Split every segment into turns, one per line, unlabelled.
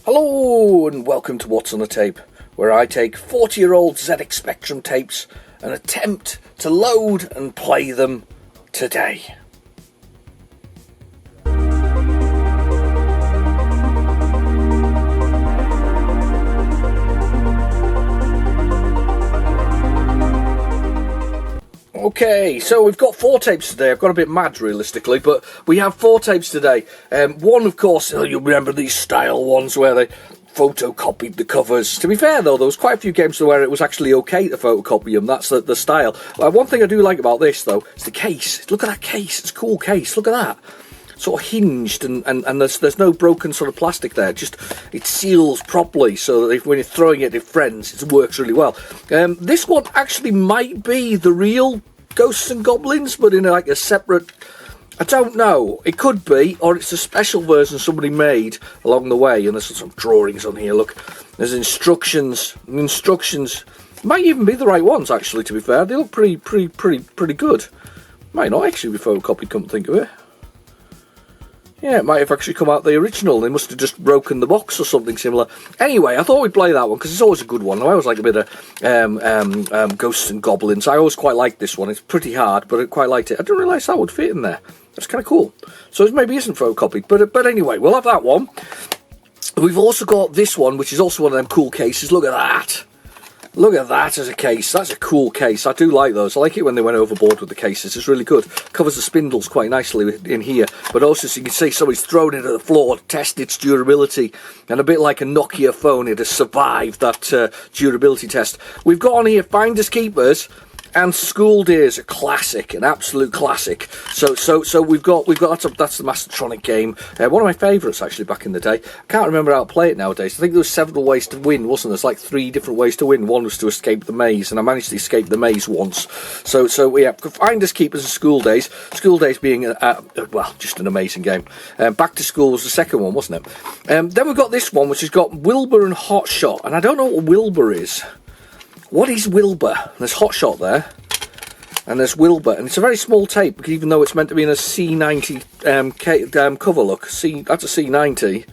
Hello and welcome to What's on a Tape, where I take 40-year-old ZX Spectrum tapes and attempt to load and play them today. Okay, so we've got 4 tapes today. I've got a bit mad, realistically, but we have 4 tapes today. One, of course, you'll remember these style ones where they photocopied the covers. To be fair, though, there was quite a few games where it was actually okay to photocopy them. That's the style. One thing I do like about this, though, is the case. Look at that case. It's a cool case. Look at that. Sort of hinged, and there's no broken sort of plastic there. Just it seals properly, so that when you're throwing it at friends, it works really well. This one actually might be the real Ghosts and Goblins, but in like a separate, I don't know, it could be, or it's a special version somebody made along the way, and there's some drawings on here. Look, there's instructions might even be the right ones, actually, to be fair. They look pretty good. Might not actually be photocopied, come to think of it. Yeah, it might have actually come out the original. They must have just broken the box or something similar. Anyway, I thought we'd play that one because it's always a good one. I always like a bit of Ghosts and Goblins. I always quite like this one. It's pretty hard, but I quite liked it. I didn't realise that would fit in there. That's kind of cool. So it maybe isn't photocopied, but anyway, we'll have that one. We've also got this one, which is also one of them cool cases. Look at that. Look at that as a case. That's a cool case. I do like those. I like it when they went overboard with the cases. It's really good. Covers the spindles quite nicely in here. But also, so you can see somebody's thrown it at the floor to test its durability. And a bit like a Nokia phone, it has survived that durability test. We've got on here Finders Keepers and Skool Daze, a classic, an absolute classic. So we've got that's the Mastertronic game. One of my favourites actually back in the day. I can't remember how to play it nowadays. I think there was several ways to win, wasn't there? There's like 3 different ways to win. One was to escape the maze, and I managed to escape the maze once. So yeah, Finders Keepers and Skool Daze. Skool Daze being well, just an amazing game. Back to School was the second one, wasn't it? Then we've got this one, which has got Wilbur and Hotshot, and I don't know what Wilbur is. What is Wilbur? There's Hotshot there, and there's Wilbur, and it's a very small tape, even though it's meant to be in a C90 cover. Look, that's a C90.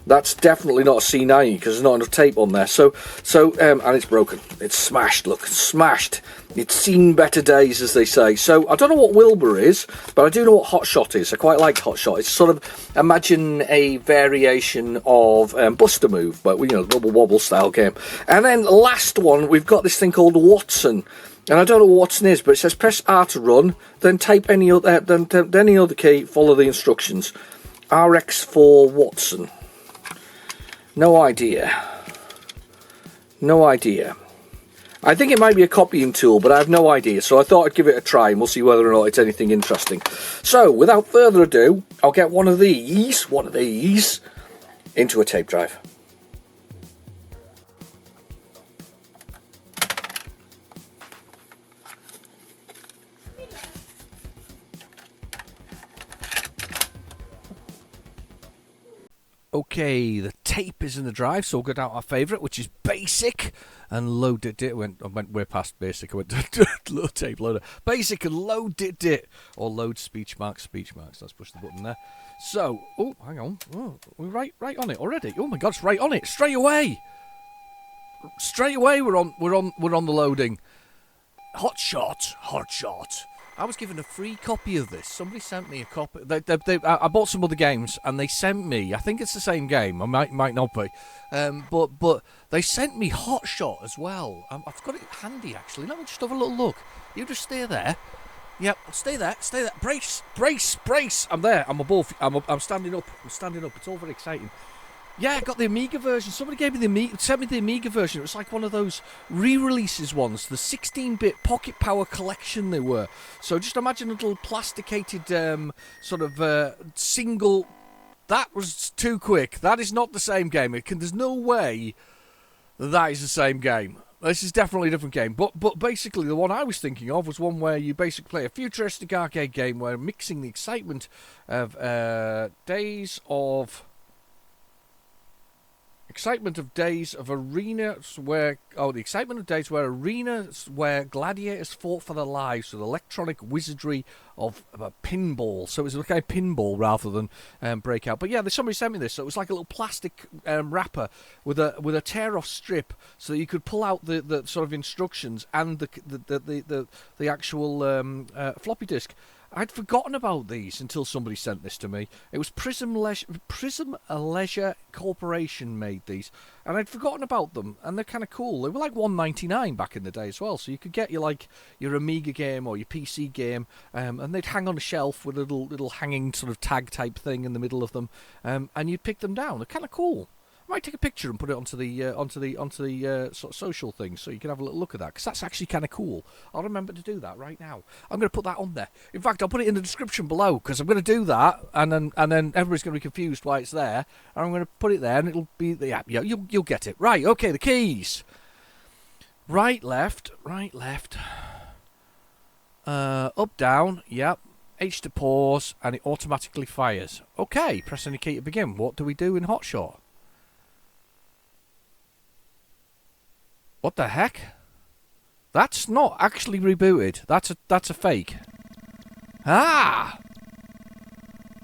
That's definitely not a C90 because there's not enough tape on there. So and it's broken. It's smashed. Look, it's smashed. It's seen better days, as they say. So I don't know what Wilbur is, but I do know what Hotshot is. I quite like Hotshot. It's sort of, imagine a variation of Buster Move, but you know, Wobble Wobble style game. And then last one, we've got this thing called Watson. And I don't know what Watson is, but it says press R to run, then type any other, then any other key, follow the instructions. RX4 Watson. No idea. No idea. I think it might be a copying tool, but I have no idea. So I thought I'd give it a try, and we'll see whether or not it's anything interesting. So, without further ado, I'll get one of these, into a tape drive. Okay, the tape is in the drive, so we'll get out our favourite, which is Basic, and load it. I went way past Basic. I went to load tape loader. Basic and load it, or load speech marks. Let's push the button there. So, oh, hang on, we're right on it already. Oh my God, it's right on it straight away. We're on the loading. Hotshot. I was given a free copy of this. Somebody sent me a copy. I bought some other games, and they sent me. I think it's the same game. I might not be, but they sent me Hotshot as well. I've got it handy actually. Let me just have a little look. You just stay there. Yep, stay there. Brace. I'm there. I'm above. I'm standing up. It's all very exciting. Yeah, I got the Amiga version. Somebody sent me the Amiga version. It was like one of those re-releases ones, the 16-bit Pocket Power collection they were. So just imagine a little plasticated sort of single. That was too quick. That is not the same game. There's no way that is the same game. This is definitely a different game. But basically the one I was thinking of was one where you basically play a futuristic arcade game where mixing the excitement of Days of excitement of days where arenas where gladiators fought for their lives with electronic wizardry of a pinball. So it was like a pinball rather than Breakout. But yeah, somebody sent me this. So it was like a little plastic wrapper with a tear-off strip, so that you could pull out the sort of instructions and the actual floppy disk. I'd forgotten about these until somebody sent this to me. It was Prism Leisure Corporation made these, and I'd forgotten about them, and they're kind of cool. They were like $1.99 back in the day as well, so you could get your Amiga game or your PC game, and they'd hang on a shelf with a little hanging sort of tag type thing in the middle of them, and you'd pick them down. They're kind of cool. I might take a picture and put it onto the sort of social thing, so you can have a little look at that, because that's actually kind of cool. I'll remember to do that right now. I'm going to put that on there. In fact, I'll put it in the description below, because I'm going to do that, and then everybody's going to be confused why it's there. And I'm going to put it there, and it'll be you'll get it. Right, okay, the keys. Right, left. Up, down. Yep. H to pause, and it automatically fires. Okay, press any key to begin. What do we do in Hotshot? What the heck? That's not actually rebooted. That's a fake. Ah!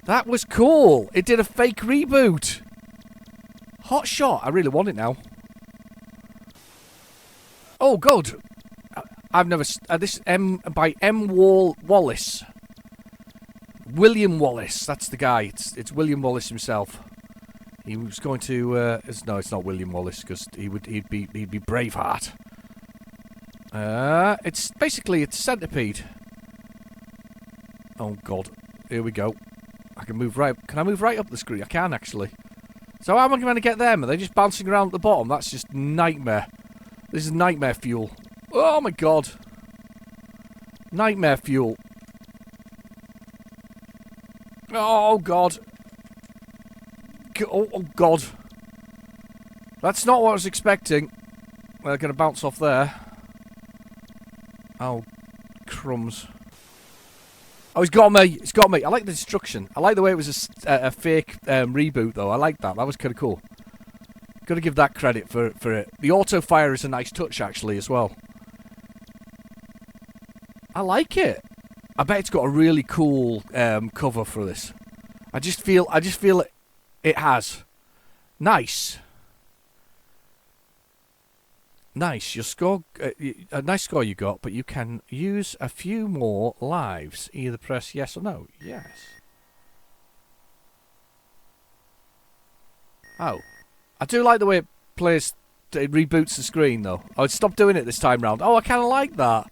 That was cool. It did a fake reboot. Hot shot. I really want it now. Oh, God. I've never... this by M. Wallace. William Wallace. That's the guy. It's William Wallace himself. He was going to... no, it's not William Wallace, because he'd be Braveheart. It's Centipede. Oh, God. Here we go. I can move right... Can I move right up the screen? I can, actually. So how am I going to get them? Are they just bouncing around at the bottom? That's just nightmare. This is nightmare fuel. Oh, my God. Nightmare fuel. Oh, God. Oh, God. That's not what I was expecting. They're going to bounce off there. Oh, crumbs. Oh, he's got me. He's got me. I like the destruction. I like the way it was a fake reboot, though. I like that. That was kind of cool. Got to give that credit for it. The auto fire is a nice touch, actually, as well. I like it. I bet it's got a really cool cover for this. I just feel it has. Nice. Nice. Your score, a nice score you got, but you can use a few more lives. Either press yes or no. Yes. Oh. I do like the way it reboots the screen, though. Oh, it stopped doing it this time round. Oh, I kind of like that.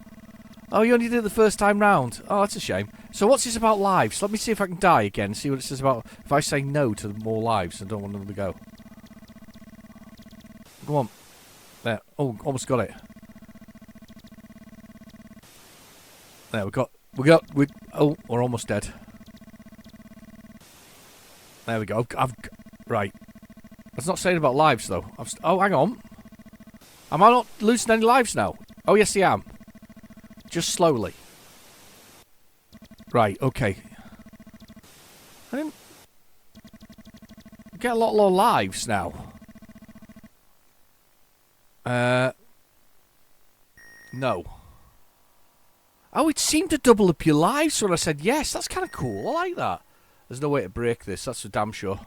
Oh, you only did it the first time round. Oh, that's a shame. So what's this about lives? Let me see if I can die again. See what it says about if I say no to more lives. I don't want them to go. Go on. There. Oh, almost got it. There, oh, we're almost dead. There we go. Right. That's not saying about lives, though. Oh, hang on. Am I not losing any lives now? Oh, yes, I am. Just slowly. Right, okay. I didn't get a lot more lives now. No. Oh, it seemed to double up your lives when I said yes. That's kind of cool. I like that. There's no way to break this. That's for damn sure.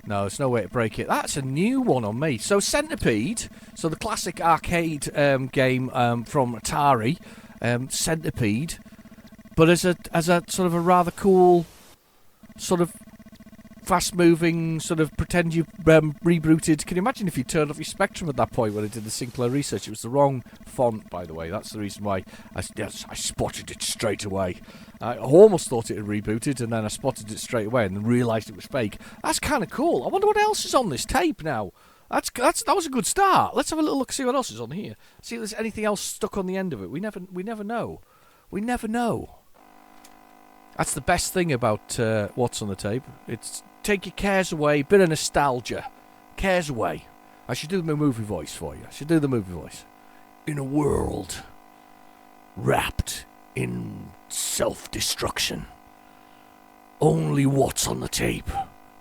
No, there's no way to break it. That's a new one on me. So Centipede, so the classic arcade game from Atari, Centipede, but as a sort of a rather cool, sort of fast-moving, sort of pretend you rebooted. Can you imagine if you turned off your Spectrum at that point when I did the Sinclair research? It was the wrong font, by the way. That's the reason why I spotted it straight away. I almost thought it had rebooted, and then I spotted it straight away and then realised it was fake. That's kind of cool. I wonder what else is on this tape now. That was a good start. Let's have a little look, see what else is on here. See if there's anything else stuck on the end of it. We never know. We never know. That's the best thing about what's on the tape. It's take your cares away, bit of nostalgia. Cares away. I should do the movie voice for you. I should do the movie voice. In a world wrapped in self-destruction, only what's on the tape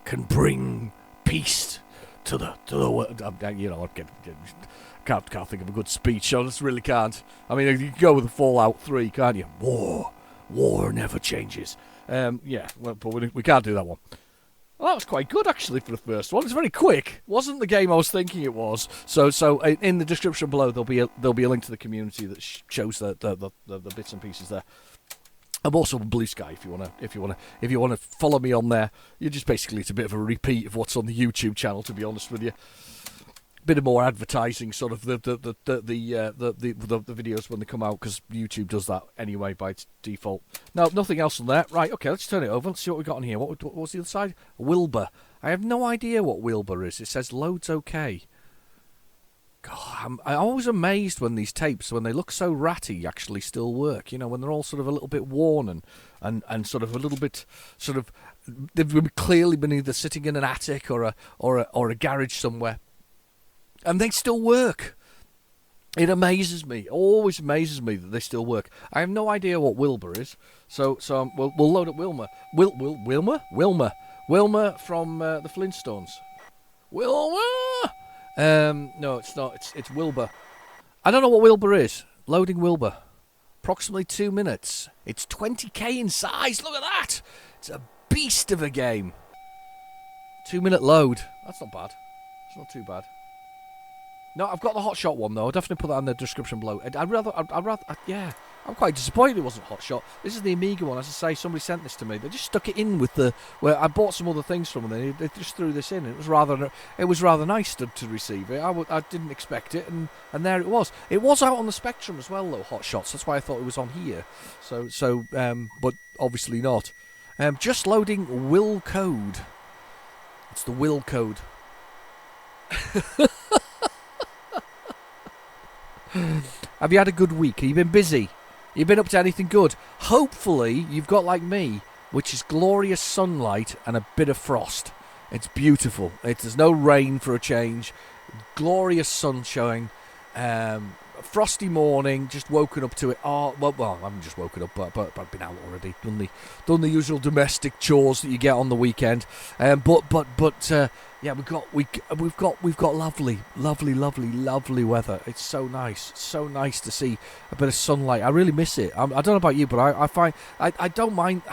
can bring peace to
to the you know, can't think of a good speech. I just really can't. I mean, you can go with the Fallout 3, can't you? War never changes. Yeah, well, but we can't do that one. Well, that was quite good, actually, for the first one. It's very quick. Wasn't the game I was thinking it was. So in the description below, there'll be a link to the community that shows the bits and pieces there. I'm also on Bluesky if you wanna follow me on there. You're just basically, it's a bit of a repeat of what's on the YouTube channel, to be honest with you. Bit of more advertising, sort of the videos when they come out, because YouTube does that anyway by its default. No, nothing else on there. Right, okay, let's turn it over. Let's see what we got on here. What's the other side? Wilbur. I have no idea what Wilbur is. It says loads okay. God, I'm always amazed when these tapes, when they look so ratty, actually still work. You know, when they're all sort of a little bit worn and sort of a little bit sort of, they've clearly been either sitting in an attic or a garage somewhere. And they still work. It amazes me. Always amazes me that they still work. I have no idea what Wilbur is. So we'll load up Wilma. Wilma? Wilma from the Flintstones. Wilma! No, it's not. It's Wilbur. I don't know what Wilbur is. Loading Wilbur. Approximately 2 minutes. It's 20k in size. Look at that. It's a beast of a game. 2 minute load. That's not bad. It's not too bad. No, I've got the Hot Shot one, though. I'll definitely put that in the description below. Yeah, I'm quite disappointed it wasn't Hot Shot. This is the Amiga one. As I say, somebody sent this to me. They just stuck it in with where I bought some other things from them. They just threw this in. It was rather nice to receive it. I didn't expect it, and there it was. It was out on the Spectrum as well, though, Hot Shots. That's why I thought it was on here. But obviously not. Just loading Will Code. It's the Will Code. Have you had a good week? Have you been busy? You been up to anything good? Hopefully you've got like me, which is glorious sunlight and a bit of frost. It's beautiful. There's no rain for a change. Glorious sunshine. Frosty morning. Just woken up to it. Oh well, I haven't just woken up, but I've been out already. Done the usual domestic chores that you get on the weekend. Yeah, we've got lovely weather. It's so nice. It's so nice to see a bit of sunlight. I really miss it. I don't know about you, but I find I don't mind.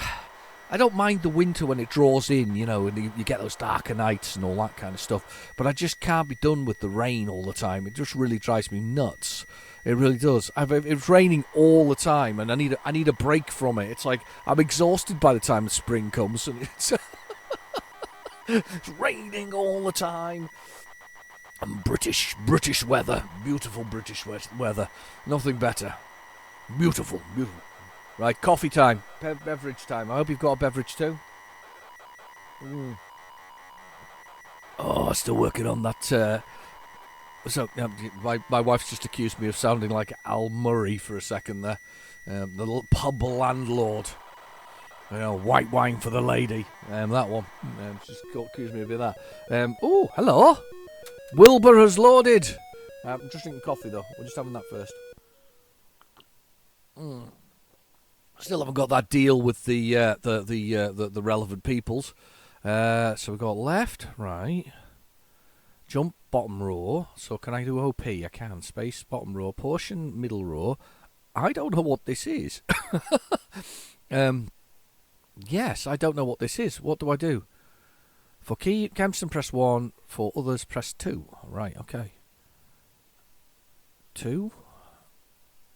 I don't mind the winter when it draws in, you know, and you get those darker nights and all that kind of stuff. But I just can't be done with the rain all the time. It just really drives me nuts. It really does. It's raining all the time, and I need a break from it. It's like I'm exhausted by the time the spring comes, and it's it's raining all the time. And British weather, beautiful British weather, nothing better. Beautiful. Right, coffee time, beverage time. I hope you've got a beverage too. Oh, still working on that. My wife's just accused me of sounding like Al Murray for a second there. The little pub landlord. You know, white wine for the lady. That one. She's accused me of that. Oh, hello. Wilbur has loaded. I'm just drinking coffee though. We're just having that first. Still haven't got that deal with the relevant peoples. So we've got left, right, jump, bottom row. So can I do OP? I can. Space, bottom row, portion, middle row. I don't know what this is. Yes, I don't know what this is. What do I do? For key, Kempston press 1. For others, press 2. Right, okay. 2.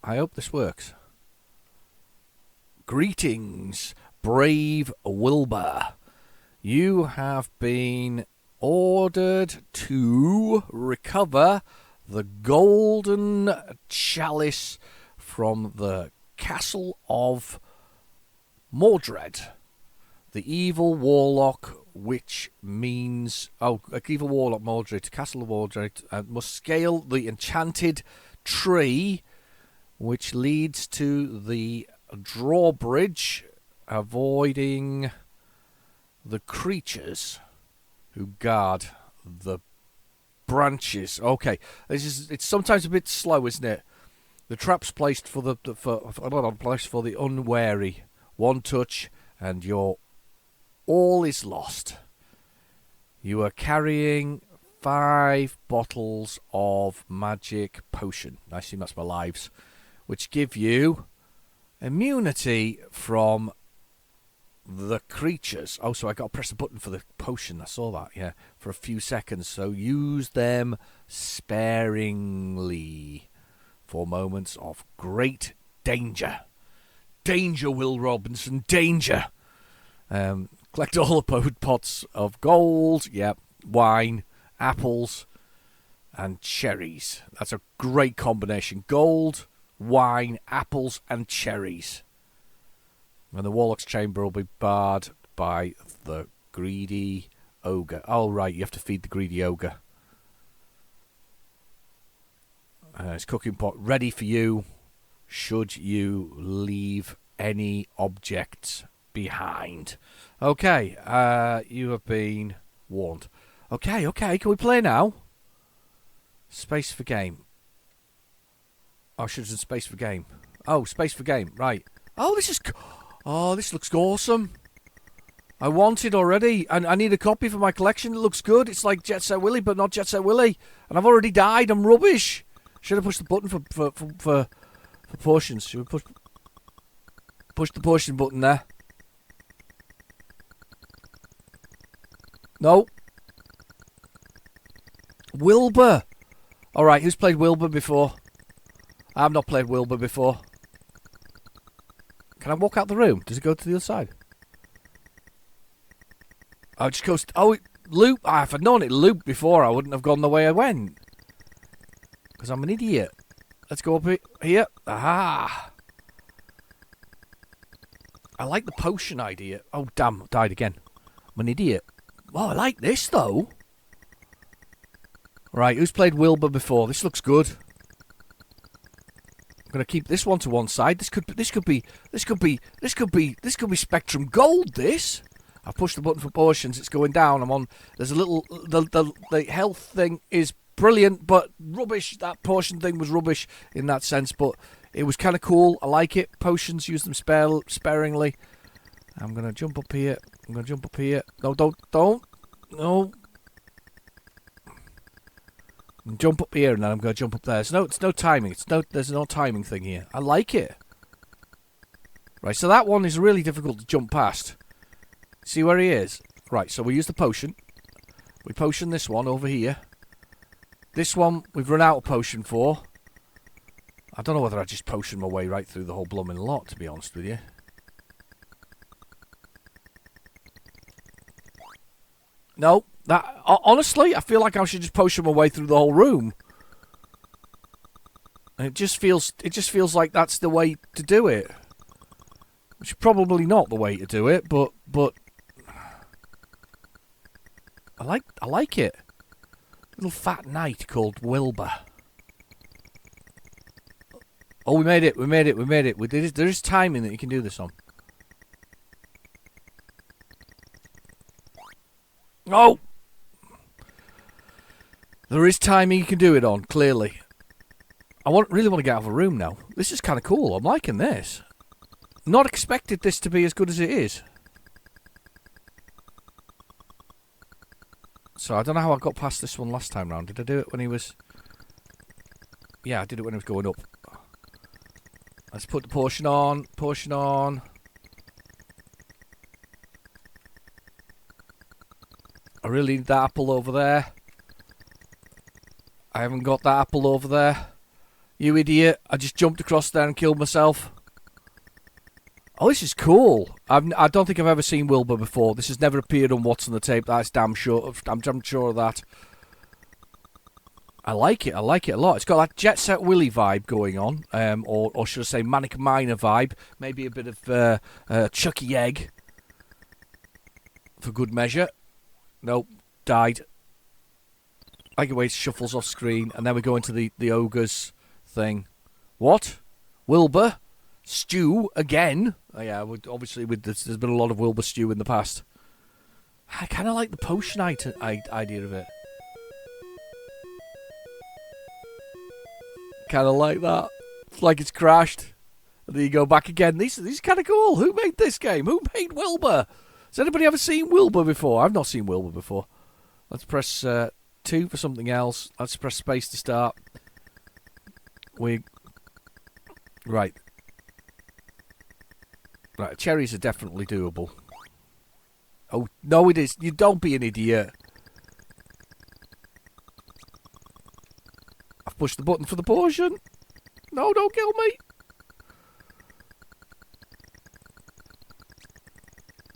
I hope this works. Greetings, brave Wilbur. You have been ordered to recover the golden chalice from the castle of Mordred. The evil warlock, which means... evil warlock Mordred, castle of Mordred, must scale the enchanted tree, which leads to the drawbridge, avoiding the creatures who guard the branches. Okay, it's sometimes a bit slow, isn't it? The traps placed for the unwary. One touch and all is lost. You are carrying 5 bottles of magic potion. I assume that's my lives, which give you immunity from the creatures. Oh, so I got to press the button for the potion. I saw that, yeah, for a few seconds. So use them sparingly for moments of great danger. Danger, Will Robinson, danger. Collect all the pots of gold, yep, wine, apples, and cherries. That's a great combination. Gold, wine, apples, and cherries. And the Warlock's Chamber will be barred by the greedy ogre. Oh, right, you have to feed the greedy ogre. His cooking pot ready for you should you leave any objects behind. Okay, you have been warned. Okay, can we play now? Space for game. Oh, I should have done space for game. Oh, space for game, right. Oh, this looks awesome. I want it already. I need a copy for my collection. It looks good. It's like Jet Set Willy, but not Jet Set Willy. And I've already died. I'm rubbish. Should have pushed the button for potions. Should we push the potion button there? No. Wilbur. All right, who's played Wilbur before? I've not played Wilbur before. Can I walk out the room? Does it go to the other side? Oh, it just goes... Oh, loop. If I'd known it looped before, I wouldn't have gone the way I went. Because I'm an idiot. Let's go up here. Aha! I like the potion idea. Oh, damn. Died again. I'm an idiot. Oh, I like this, though. Right, who's played Wilbur before? This looks good. I'm gonna keep this one to one side. This could be Spectrum Gold. This. I pushed the button for potions. It's going down. I'm on. There's a little. The health thing is brilliant, but rubbish. That potion thing was rubbish in that sense, but it was kind of cool. I like it. Potions, use them sparingly. I'm gonna jump up here. No, don't. No. Jump up here, and then I'm going to jump up there. It's no timing. There's no timing thing here. I like it. Right, so that one is really difficult to jump past. See where he is? Right, so we use the potion. We potion this one over here. This one we've run out of potion for. I don't know whether I just potion my way right through the whole blooming lot, to be honest with you. No. Honestly, I feel like I should just potion my way through the whole room. And it just feels like that's the way to do it. Which is probably not the way to do it, but I like it. Little fat knight called Wilbur. Oh, we made it. There is timing that you can do this on. Oh! There is timing you can do it on, clearly. I really want to get out of a room now. This is kind of cool. I'm liking this. Not expected this to be as good as it is. So I don't know how I got past this one last time round. Did I do it when he was... Yeah, I did it when he was going up. Let's put the potion on. I really need that apple over there. I haven't got that apple over there. You idiot. I just jumped across there and killed myself. Oh, this is cool. I don't think I've ever seen Wilbur before. This has never appeared on What's on the Tape. That's damn sure. I'm damn sure of that. I like it a lot. It's got that Jet Set Willy vibe going on. Or should I say Manic Miner vibe. Maybe a bit of Chucky Egg. For good measure. Nope. Died. I like the way it shuffles off screen, and then we go into the ogres thing. What? Wilbur? Stew again? Oh, yeah, obviously there's been a lot of Wilbur stew in the past. I kind of like the potion idea of it. Kind of like that. It's like it's crashed. And then you go back again. These are kind of cool. Who made this game? Who made Wilbur? Has anybody ever seen Wilbur before? I've not seen Wilbur before. Let's press 2 for something else. Let's press space to start. Right. Right, cherries are definitely doable. Oh, no it is. You don't be an idiot. I've pushed the button for the potion. No, don't kill me.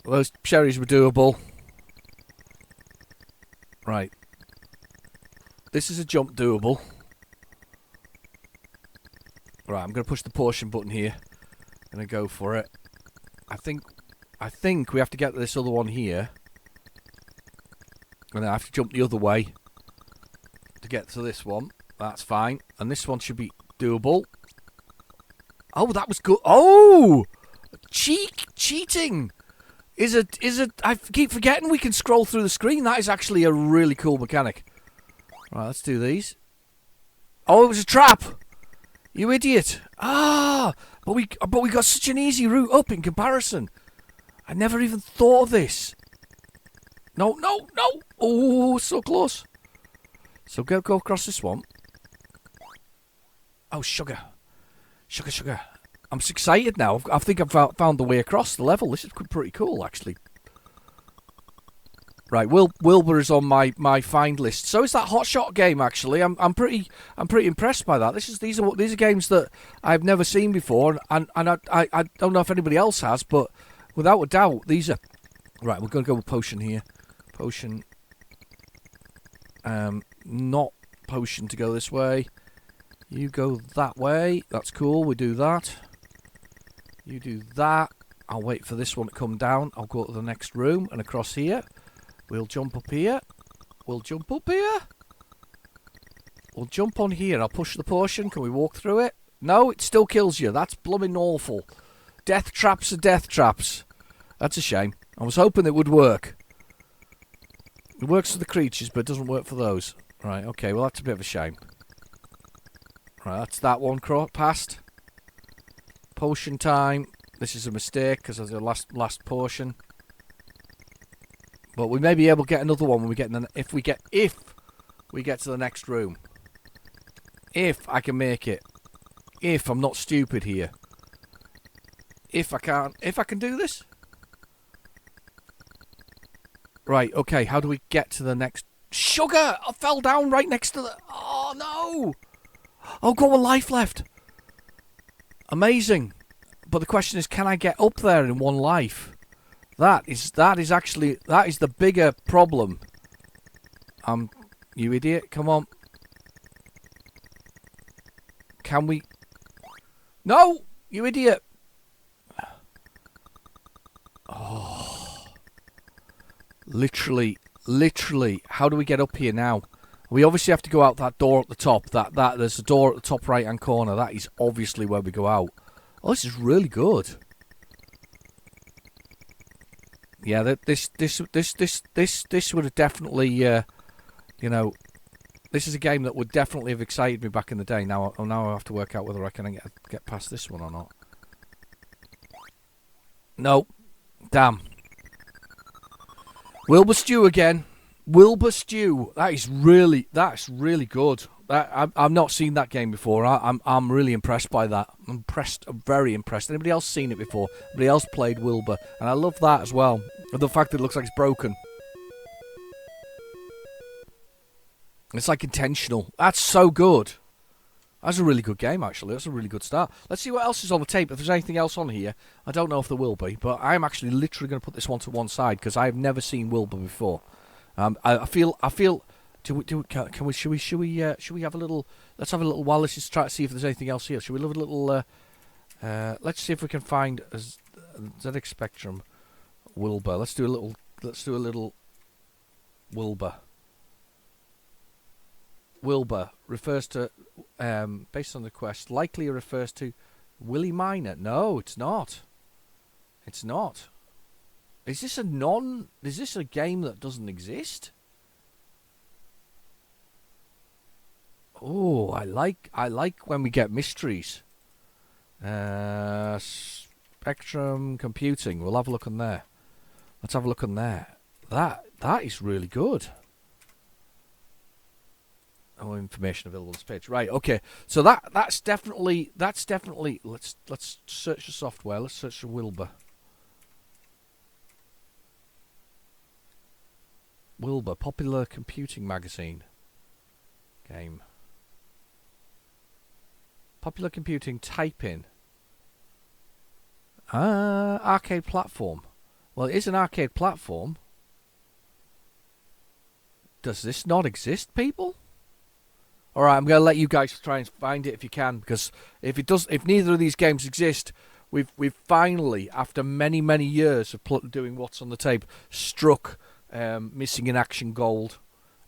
Those cherries were doable. Right. This is a jump doable. Right, I'm going to push the potion button here. I'm going to go for it. I think we have to get to this other one here. And then I have to jump the other way to get to this one. That's fine. And this one should be doable. Oh, that was good. Oh! Cheating! I keep forgetting we can scroll through the screen. That is actually a really cool mechanic. Right, let's do these. Oh, it was a trap! You idiot! Ah! But we got such an easy route up in comparison. I never even thought of this. No! Oh, so close. So go across this one. Oh, sugar. Sugar. I'm so excited now. I think I've found the way across the level. This is pretty cool, actually. Right, Wilbur is on my find list. So is that Hot Shot game. Actually, I'm pretty impressed by that. These are games that I've never seen before, and I don't know if anybody else has, but without a doubt, these are right. We're going to go with potion here. Potion. Not potion to go this way. You go that way. That's cool. We do that. You do that. I'll wait for this one to come down. I'll go to the next room and across here. We'll jump up here. We'll jump up here. We'll jump on here. I'll push the potion. Can we walk through it? No, it still kills you. That's blooming awful. Death traps are death traps. That's a shame. I was hoping it would work. It works for the creatures, but it doesn't work for those. Right, okay, well that's a bit of a shame. Right, that's that one passed. Potion time. This is a mistake because of the last potion. But we may be able to get another one when we get if we get to the next room. If I can make it. If I'm not stupid here. If I can do this. Right, okay, how do we get to the next... Sugar! I fell down right next to the... Oh, no! Oh, got one life left. Amazing. But the question is, can I get up there in one life? That is the bigger problem. You idiot, come on. Can we... No! You idiot! Oh. Literally, how do we get up here now? We obviously have to go out that door at the top. There's a door at the top right-hand corner. That is obviously where we go out. Oh, this is really good. Yeah, this would have definitely, you know, this is a game that would definitely have excited me back in the day. Now I have to work out whether I can get past this one or not. No, damn. Wilbur Stew again. Wilbur Stew. That's really good. I've not seen that game before. I'm really impressed by that. I'm very impressed. Anybody else seen it before? Anybody else played Wilbur? And I love that as well. The fact that it looks like it's broken. It's like intentional. That's so good. That's a really good game, actually. That's a really good start. Let's see what else is on the tape. If there's anything else on here, I don't know if there will be, but I'm actually literally going to put this one to one side because I've never seen Wilbur before. I feel. Should we have a little? Let's have a little while. Let's just try to see if there's anything else here. Should we have a little? Let's see if we can find a ZX Spectrum Wilbur. Let's do a little Wilbur. Wilbur refers to, based on the quest, likely refers to Willie Miner. No, it's not. It's not. Is this a game that doesn't exist? Oh, I like when we get mysteries. Spectrum Computing. We'll have a look on there. Let's have a look on there. That is really good. No information available on this page. Right, okay. So that's definitely let's search the software. Let's search for Wilbur. Wilbur, Popular Computing Magazine. Game. Popular Computing, type in. Arcade platform. Well, it is an arcade platform. Does this not exist, people? Alright, I'm going to let you guys try and find it if you can, because if neither of these games exist, we've finally, after many, many years of doing What's on the Tape, struck Missing in Action Gold.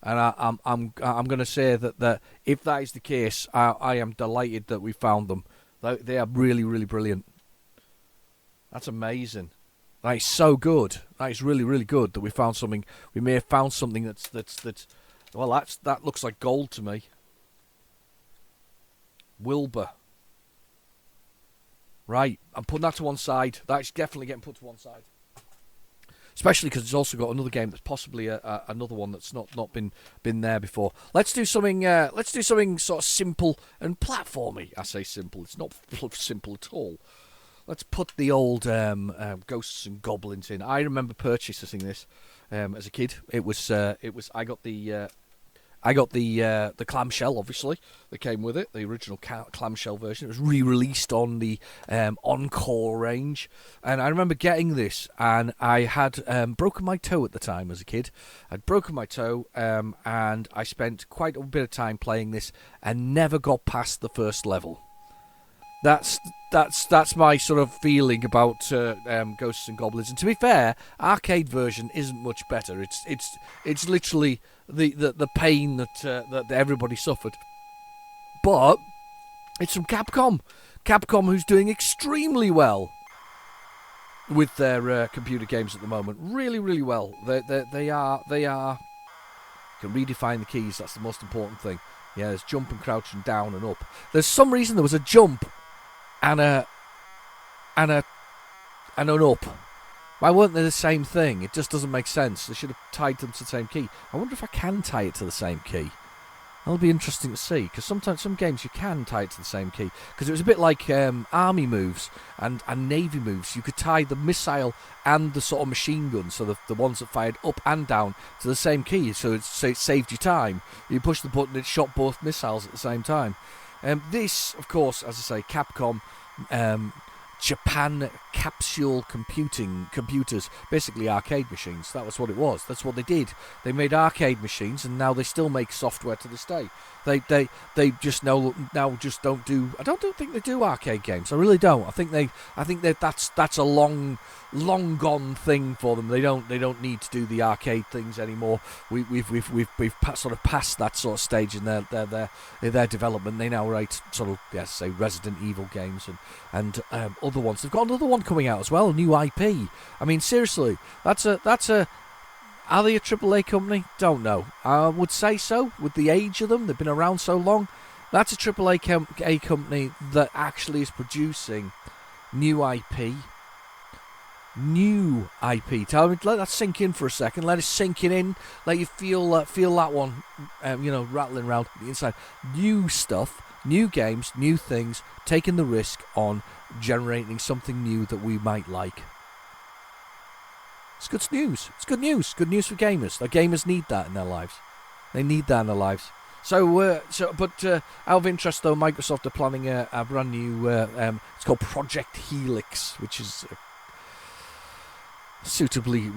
And I'm going to say that if that is the case, I am delighted that we found them. They are really, really brilliant. That's amazing. That is so good. That is really, really good that we found something. We may have found something that's well, that looks like gold to me. Wilbur. Right, I'm putting that to one side. That's definitely getting put to one side. Especially because it's also got another game that's possibly another one that's not been there before. Let's do something. Let's do something sort of simple and platformy. I say simple. It's not simple at all. Let's put the old Ghosts and Goblins in. I remember purchasing this as a kid. It was. I got the clamshell, obviously, that came with it, the original clamshell version. It was re-released on the Encore range, and I remember getting this, and I had broken my toe at the time as a kid. I'd broken my toe, and I spent quite a bit of time playing this, and never got past the first level. That's my sort of feeling about Ghosts and Goblins. And to be fair, arcade version isn't much better. It's literally the pain that everybody suffered. But it's from Capcom. Capcom, who's doing extremely well with their computer games at the moment. Really, really well. They are. You can redefine the keys. That's the most important thing. Yeah, there's jump and crouch and down and up. There's some reason there was a jump and an up. Why weren't they the same thing? It just doesn't make sense. They should have tied them to the same key. I wonder if I can tie it to the same key. That'll be interesting to see, because sometimes some games you can tie it to the same key. Because it was a bit like army moves and navy moves. You could tie the missile and the sort of machine gun, so the ones that fired up and down, to the same key, so it saved you time. You push the button, it shot both missiles at the same time. This, of course, as I say, Capcom, Japan Capsule computers, basically arcade machines. That was what it was. That's what they did. They made arcade machines, and now they still make software to this day. They just now just don't do. I don't think they do arcade games. I really don't. I think that's a long gone thing for them. They don't need to do the arcade things anymore. We've sort of passed that sort of stage in their development. They now write sort of say Resident Evil games and other ones. They've got another one coming out as well, a new IP. I mean, seriously, that's a. Are they a AAA company? Don't know. I would say so. With the age of them, they've been around so long. That's a AAA company that actually is producing new IP. New IP. Tell me, let that sink in for a second. Let it sink in. Let you feel that one, rattling around the inside. New stuff, new games, new things. Taking the risk on generating something new that we might like. It's good news. It's good news. Good news for gamers. The gamers need that in their lives. They need that in their lives. But out of interest though, Microsoft are planning a brand new. It's called Project Helix, which is suitably,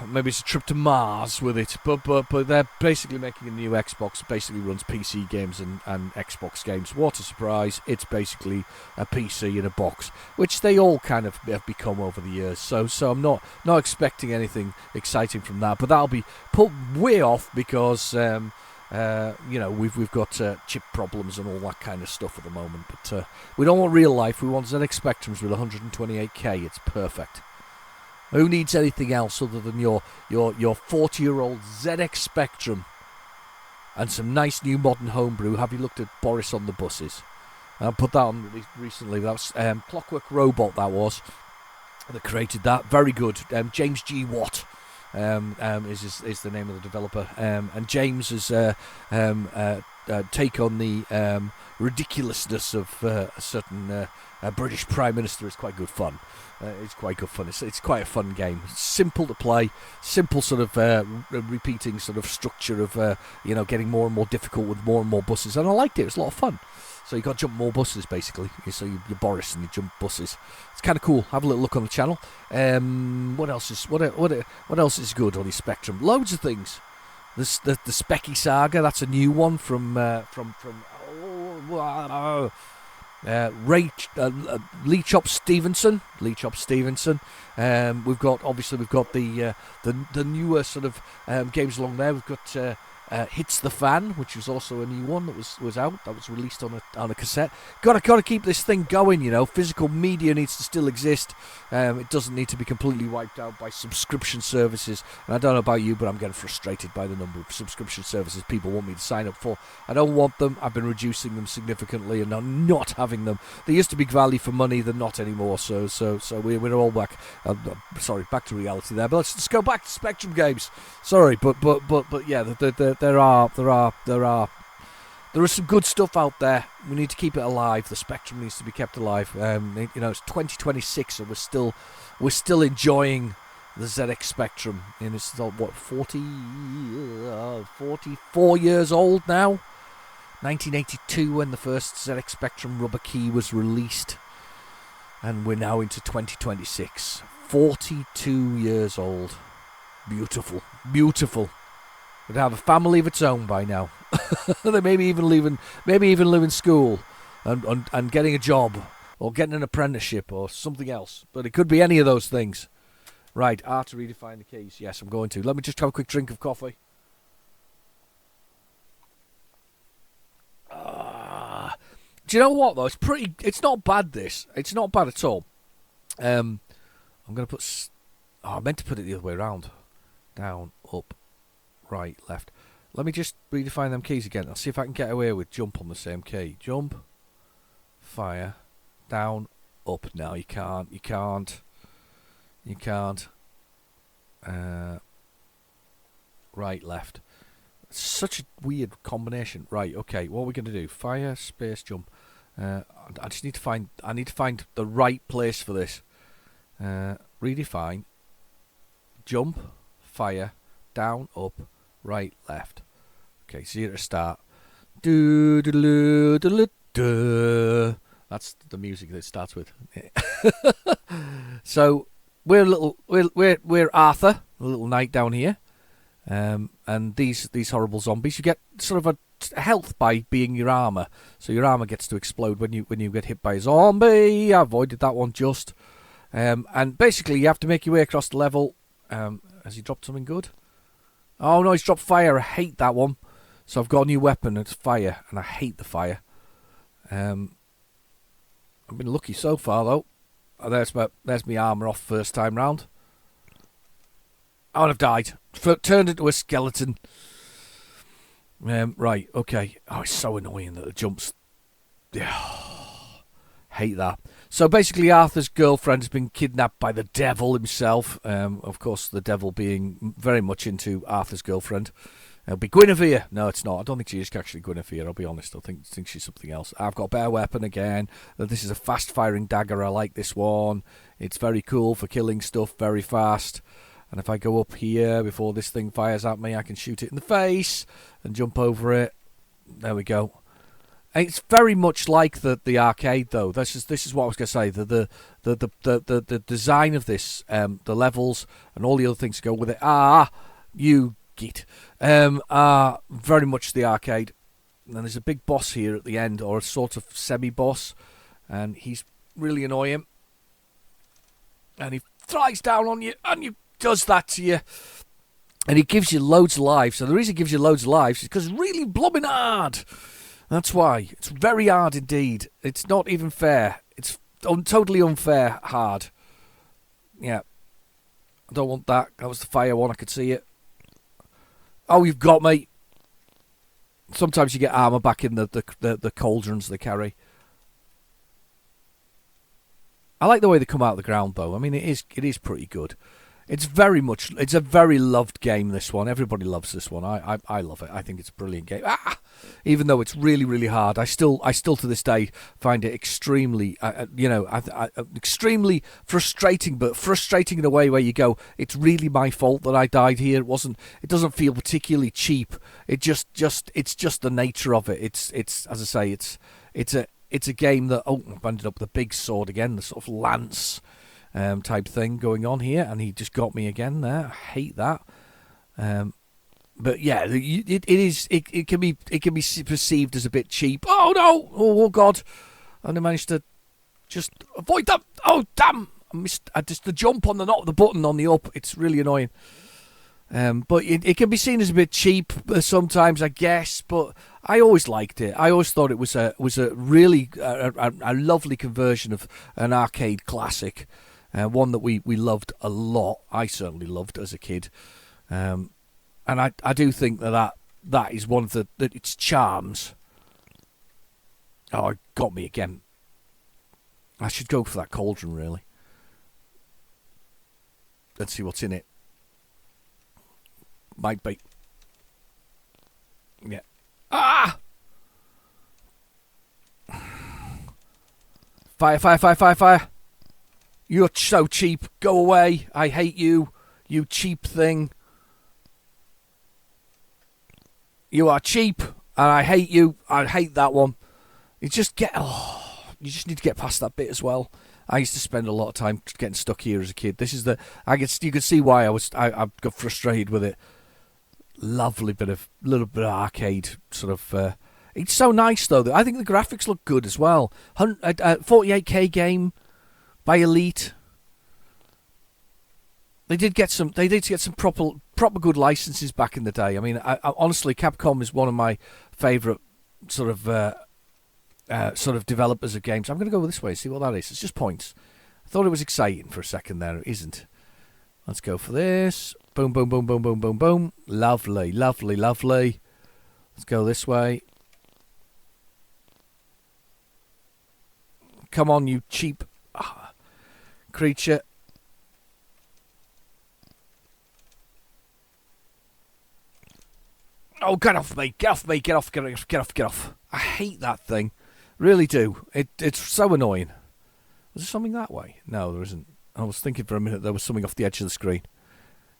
maybe it's a trip to Mars with it, but they're basically making a new Xbox. Basically runs PC games and Xbox games. What a surprise! It's basically a PC in a box, which they all kind of have become over the years. So I'm not expecting anything exciting from that, but that'll be put way off because we've got chip problems and all that kind of stuff at the moment. But we don't want real life. We want ZX Spectrums with 128K. It's perfect. Who needs anything else other than your 40-year-old ZX Spectrum and some nice new modern homebrew? Have you looked at Boris on the Buses? I put that on recently. That was Clockwork Robot, that created that. Very good. James G. Watt is the name of the developer, and James's take on the ridiculousness of a certain British Prime Minister is quite good fun. It's quite good fun. It's quite a fun game. It's simple to play, simple sort of repeating sort of structure of getting more and more difficult with more and more buses, and I liked it. It was a lot of fun. So you got to jump more buses basically. So you're Boris and you jump buses. It's kind of cool. Have a little look on the channel. What else is good on the Spectrum? Loads of things. The Specky Saga. That's a new one from Lee Chop Stevenson. We've got the newer sort of games along there. We've got Hits the Fan, which was also a new one that was out. That was released on a cassette. Got to keep this thing going. Physical media needs to still exist. It doesn't need to be completely wiped out by subscription services. And I don't know about you, but I'm getting frustrated by the number of subscription services people want me to sign up for. I don't want them. I've been reducing them significantly, and I'm not having them. They used to be value for money. They're not anymore. So we're all back. Back to reality there. But let's go back to Spectrum games. Sorry, but yeah, there are some good stuff out there. We need to keep it alive. The Spectrum needs to be kept alive. It's 2026, and we're still enjoying the ZX Spectrum. And it's 44 years old now. 1982 when the first ZX Spectrum rubber key was released, and we're now into 2026. 42 years old. Beautiful. Would have a family of its own by now. They maybe even leaving school and getting a job or getting an apprenticeship or something else. But it could be any of those things. Right, to redefine the keys. Yes, I'm going to. Let me just have a quick drink of coffee. Do you know what though? It's not bad. It's not bad at all. I'm going to put. I meant to put it the other way around. Down, up, right, left. Let me just redefine them keys again. I'll see if I can get away with jump on the same key. Jump, fire, down, up. No, you can't. Right, left. Such a weird combination. Right, okay. What are we going to do? Fire, space, jump. I need to find the right place for this. Redefine. Jump, fire, down, up, right, left. Okay, 0 to start. Do do do do do. That's the music that it starts with. So we're Arthur, a little knight down here, and these horrible zombies. You get sort of a health by being your armor, so your armor gets to explode when you get hit by a zombie. I avoided that one just, and basically you have to make your way across the level. Has he dropped something good? Oh no, he's dropped fire. I hate that one. So I've got a new weapon. It's fire, and I hate the fire. I've been lucky so far though. Oh, there's my armour off first time round. Oh, and I've died. Turned into a skeleton. Right, okay. Oh, it's so annoying that the jumps. Yeah, hate that. So basically, Arthur's girlfriend has been kidnapped by the devil himself. Of course, the devil being very much into Arthur's girlfriend. It'll be Guinevere. No, it's not. I don't think she is actually Guinevere, I'll be honest. I think she's something else. I've got a better weapon again. This is a fast-firing dagger. I like this one. It's very cool for killing stuff very fast. And if I go up here before this thing fires at me, I can shoot it in the face and jump over it. There we go. It's very much like the arcade, though. This is what I was going to say. The design of this, the levels and all the other things that go with it. You git. Are very much the arcade. And there's a big boss here at the end, or a sort of semi-boss, and he's really annoying. And he flies down on you, and he does that to you. And he gives you loads of lives. So the reason he gives you loads of lives is because it's really blooming hard. That's why. It's very hard indeed. It's not even fair. It's totally unfair hard. Yeah. I don't want that. That was the fire one. I could see it. Oh, you've got me. Sometimes you get armour back in the cauldrons they carry. I like the way they come out of the ground, though. I mean, it is pretty good. It's a very loved game, this one. Everybody loves this one. I love it. I think it's a brilliant game. Even though it's really, really hard, I still to this day find it extremely, extremely frustrating, but frustrating in a way where you go, it's really my fault that I died here. It doesn't feel particularly cheap. It's just the nature of it. It's as I say, it's a game that, I've ended up with a big sword again, the sort of lance type thing going on here, and he just got me again there. I hate that. But yeah, it can be perceived as a bit cheap. Oh no! Oh god! And I managed to just avoid that. Oh damn! I just the jump on the button on the up. It's really annoying. But it can be seen as a bit cheap sometimes, I guess. But I always liked it. I always thought it was a really a lovely conversion of an arcade classic. One that we loved a lot. I certainly loved as a kid, and I do think that is one of its charms. Oh, it got me again. I should go for that cauldron, really. Let's see what's in it. Might be. Yeah. Ah! Fire, fire, fire, fire, fire. You're so cheap. Go away. I hate you. You cheap thing. You are cheap. And I hate you. I hate that one. You just need to get past that bit as well. I used to spend a lot of time getting stuck here as a kid. This is you can see why I got frustrated with it. Little bit of arcade sort of. It's so nice though. I think the graphics look good as well. 48K game by Elite. They did get some proper good licenses back in the day. I mean, I honestly, Capcom is one of my favourite sort of developers of games. I'm going to go this way and see what that is. It's just points. I thought it was exciting for a second there. It isn't. Let's go for this. Boom, boom, boom, boom, boom, boom, boom. Lovely, lovely, lovely. Let's go this way. Come on, you cheap creature. Oh, get off me. Get off me. Get off, get off, get off, get off. I hate that thing. Really do. It's so annoying. Was there something that way? No, there isn't. I was thinking for a minute there was something off the edge of the screen.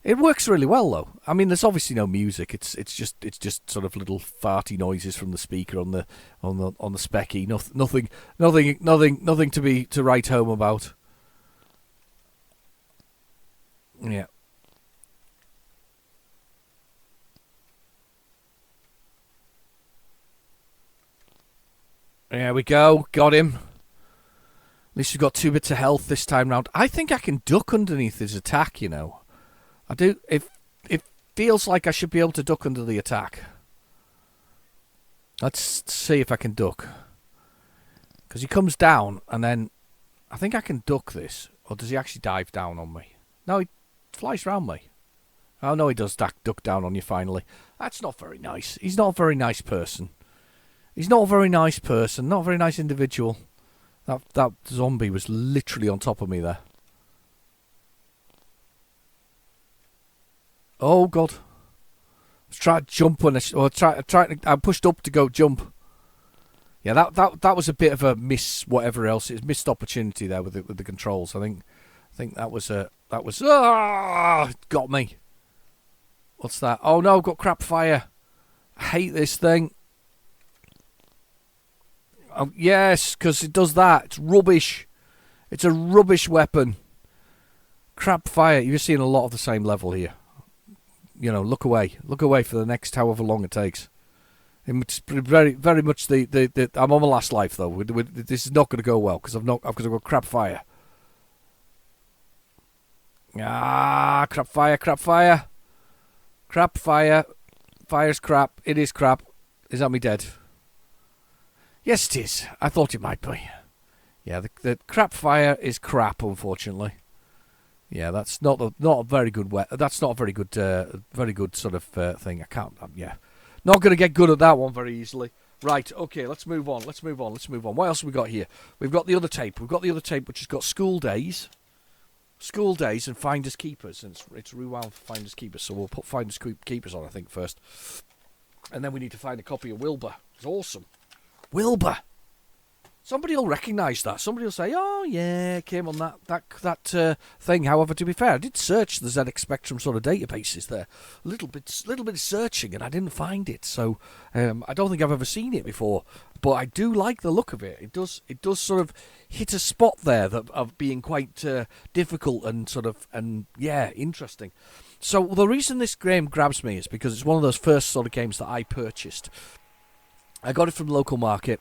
It works really well though. I mean, there's obviously no music. It's just sort of little farty noises from the speaker on the specky. Nothing to write home about. Yeah. There we go. Got him. At least we've got 2 bits of health this time round. I think I can duck underneath his attack, you know. I do. It feels like I should be able to duck under the attack. Let's see if I can duck. Because he comes down, and then I think I can duck this. Or does he actually dive down on me? No, he flies round me. Oh, no, he does duck down on you finally. That's not very nice. He's not a very nice person. He's not a very nice person. Not a very nice individual. That zombie was literally on top of me there. Oh god! I tried to jump when I pushed up to go jump. Yeah, that was a bit of a miss. Whatever else, it's missed opportunity there with the controls. I think that was got me. What's that? Oh no, I've got crap fire. I hate this thing. Oh, yes, because it does that. It's rubbish. It's a rubbish weapon. Crap fire. You're seeing a lot of the same level here. You know, look away. Look away for the next however long it takes. It's very, very much the I'm on my last life though. This is not going to go well because I've got crap fire. Ah, crap fire, crap fire, crap fire. Fire's crap. It is crap. Is that me dead? Yes, it is. I thought it might be. Yeah, the crap fire is crap, unfortunately. Yeah, that's not a very good that's not a very good sort of thing. I can't. Yeah, not going to get good at that one very easily. Right. Okay. Let's move on. Let's move on. What else have we got here? We've got the other tape. Which has got Skool Daze. Skool Daze and Finders Keepers, and it's rewound for Finders Keepers. So we'll put Finders Keepers on, I think, first, and then we need to find a copy of Wilbur. It's awesome, Wilbur. Somebody will recognise that. Somebody will say, "Oh yeah, it came on that thing." However, to be fair, I did search the ZX Spectrum sort of databases there, a little bit of searching, and I didn't find it. So I don't think I've ever seen it before, but I do like the look of it. It does sort of hit a spot there of being quite difficult and interesting. So the reason this game grabs me is because it's one of those first sort of games that I purchased. I got it from the local market,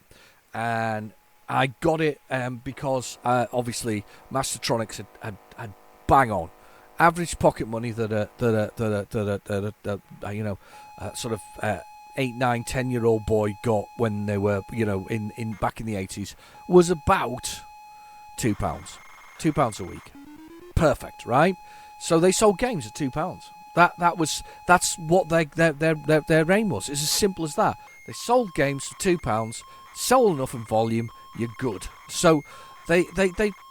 and I got it because obviously Mastertronics had bang on average pocket money that sort of 8, 9, 10-year-old boy got when they were in back in the 80s was about £2, £2 a week. Perfect, right? So they sold games at £2. That's what their aim was. It's as simple as that. They sold games for £2, sold enough in volume, you're good. So they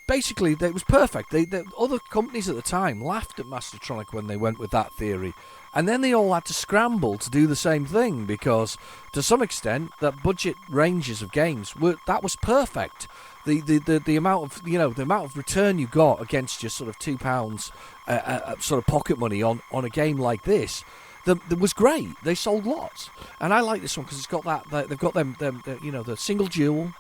basically, it was perfect. The other companies at the time laughed at Mastertronic when they went with that theory, and then they all had to scramble to do the same thing because, to some extent, that budget ranges of games that was perfect. The amount of the amount of return you got against your sort of £2 sort of pocket money on a game like this. That was great. They sold lots, and I like this one because it's got that. They've got them the single dual.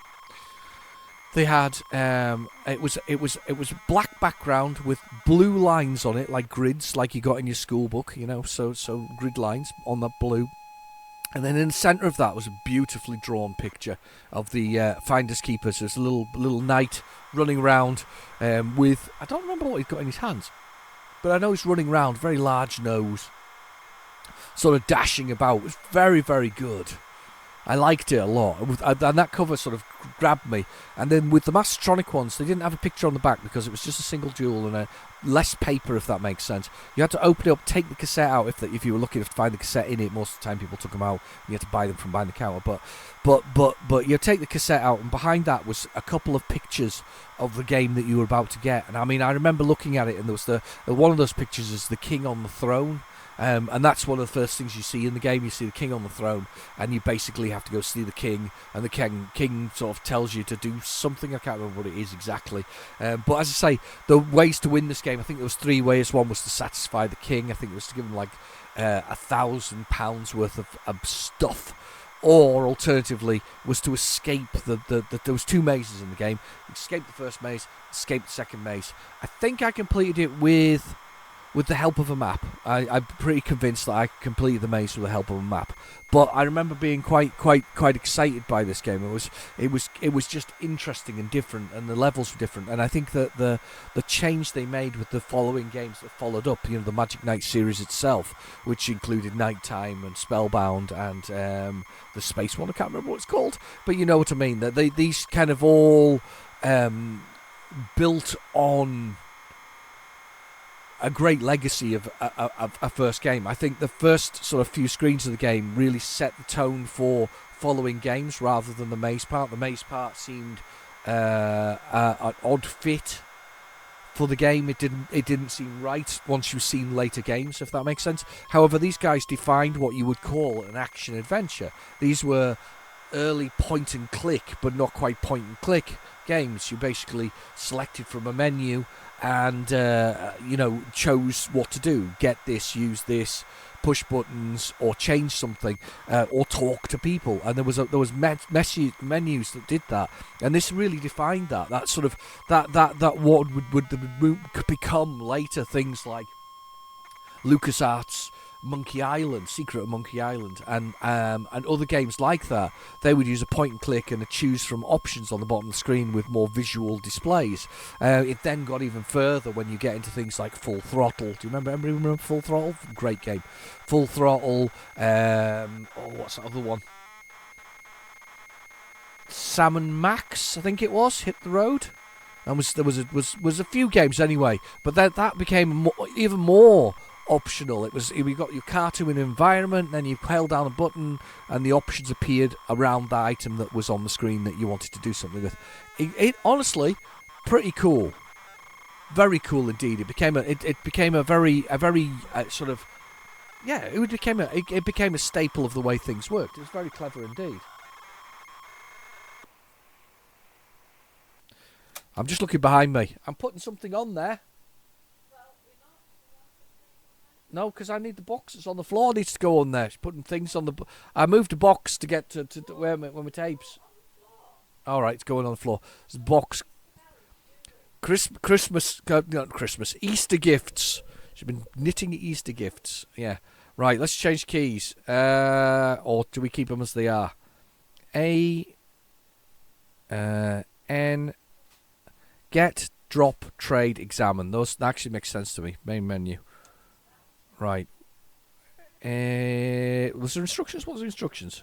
They had it was black background with blue lines on it, like grids, like you got in your school book, so grid lines on that blue. And then in the centre of that was a beautifully drawn picture of the Finders Keepers. There's a little knight running around with, I don't remember what he's got in his hands, but I know he's running around, very large nose, sort of dashing about. It was very, very good. I liked it a lot, and that cover sort of grabbed me. And then with the Mastertronic ones, they didn't have a picture on the back because it was just a single dual and a less paper, if that makes sense. You had to open it up, take the cassette out if you were lucky to find the cassette in it. Most of the time, people took them out. You had to buy them from behind the counter, but you take the cassette out, and behind that was a couple of pictures of the game that you were about to get. And I mean, I remember looking at it, and there was one of those pictures is the king on the throne. And that's one of the first things you see in the game. You see the king on the throne, and you basically have to go see the king, and the king sort of tells you to do something. I can't remember what it is exactly. But as I say, the ways to win this game, I think there was 3 ways. One was to satisfy the king. I think it was to give him like £1,000 worth of stuff. Or alternatively was to escape there was 2 mazes in the game. Escape the first maze, escape the second maze. I think I completed it with the help of a map. I'm pretty convinced that I completed the maze with the help of a map. But I remember being quite excited by this game. It was just interesting and different, and the levels were different. And I think that the change they made with the following games that followed up, the Magic Knight series itself, which included Nighttime and Spellbound and the space one. I can't remember what it's called, but you know what I mean. That these kind of all built on a great legacy of a first game. I think the first sort of few screens of the game really set the tone for following games rather than the maze part. The maze part seemed an odd fit for the game. It didn't seem right once you've seen later games, if that makes sense. However, these guys defined what you would call an action adventure. These were early point and click, but not quite point and click games. You basically selected from a menu and chose what to do. Get this, use this, push buttons, or change something, or talk to people. And there was menus that did that, and this really defined that sort of that what would become later things like LucasArts Monkey Island, Secret of Monkey Island, and other games like that. They would use a point and click and a choose from options on the bottom of the screen with more visual displays. It then got even further when you get into things like Full Throttle. Do you remember Full Throttle? Great game. Full Throttle. What's that other one? Sam and Max, I think it was. Hit the Road. And there was a few games anyway, but that became even more optional. We got your cartoon environment, then you held down a button and the options appeared around the item that was on the screen that you wanted to do something with. It honestly pretty cool. Very cool indeed. It became a very sort of, yeah, it became a staple of the way things worked. It was very clever indeed. I'm just looking behind me. I'm putting something on there. No, because I need the boxes on the floor. Needs to go on there. She's putting things on the. I moved a box to get to where my tapes. All right, it's going on the floor. There's a box. Not Christmas. Easter gifts. She's been knitting Easter gifts. Yeah. Right. Let's change keys. Or do we keep them as they are? A. N. Get, drop, trade, examine. Those actually make sense to me. Main menu. Right. Was there instructions? What was the instructions?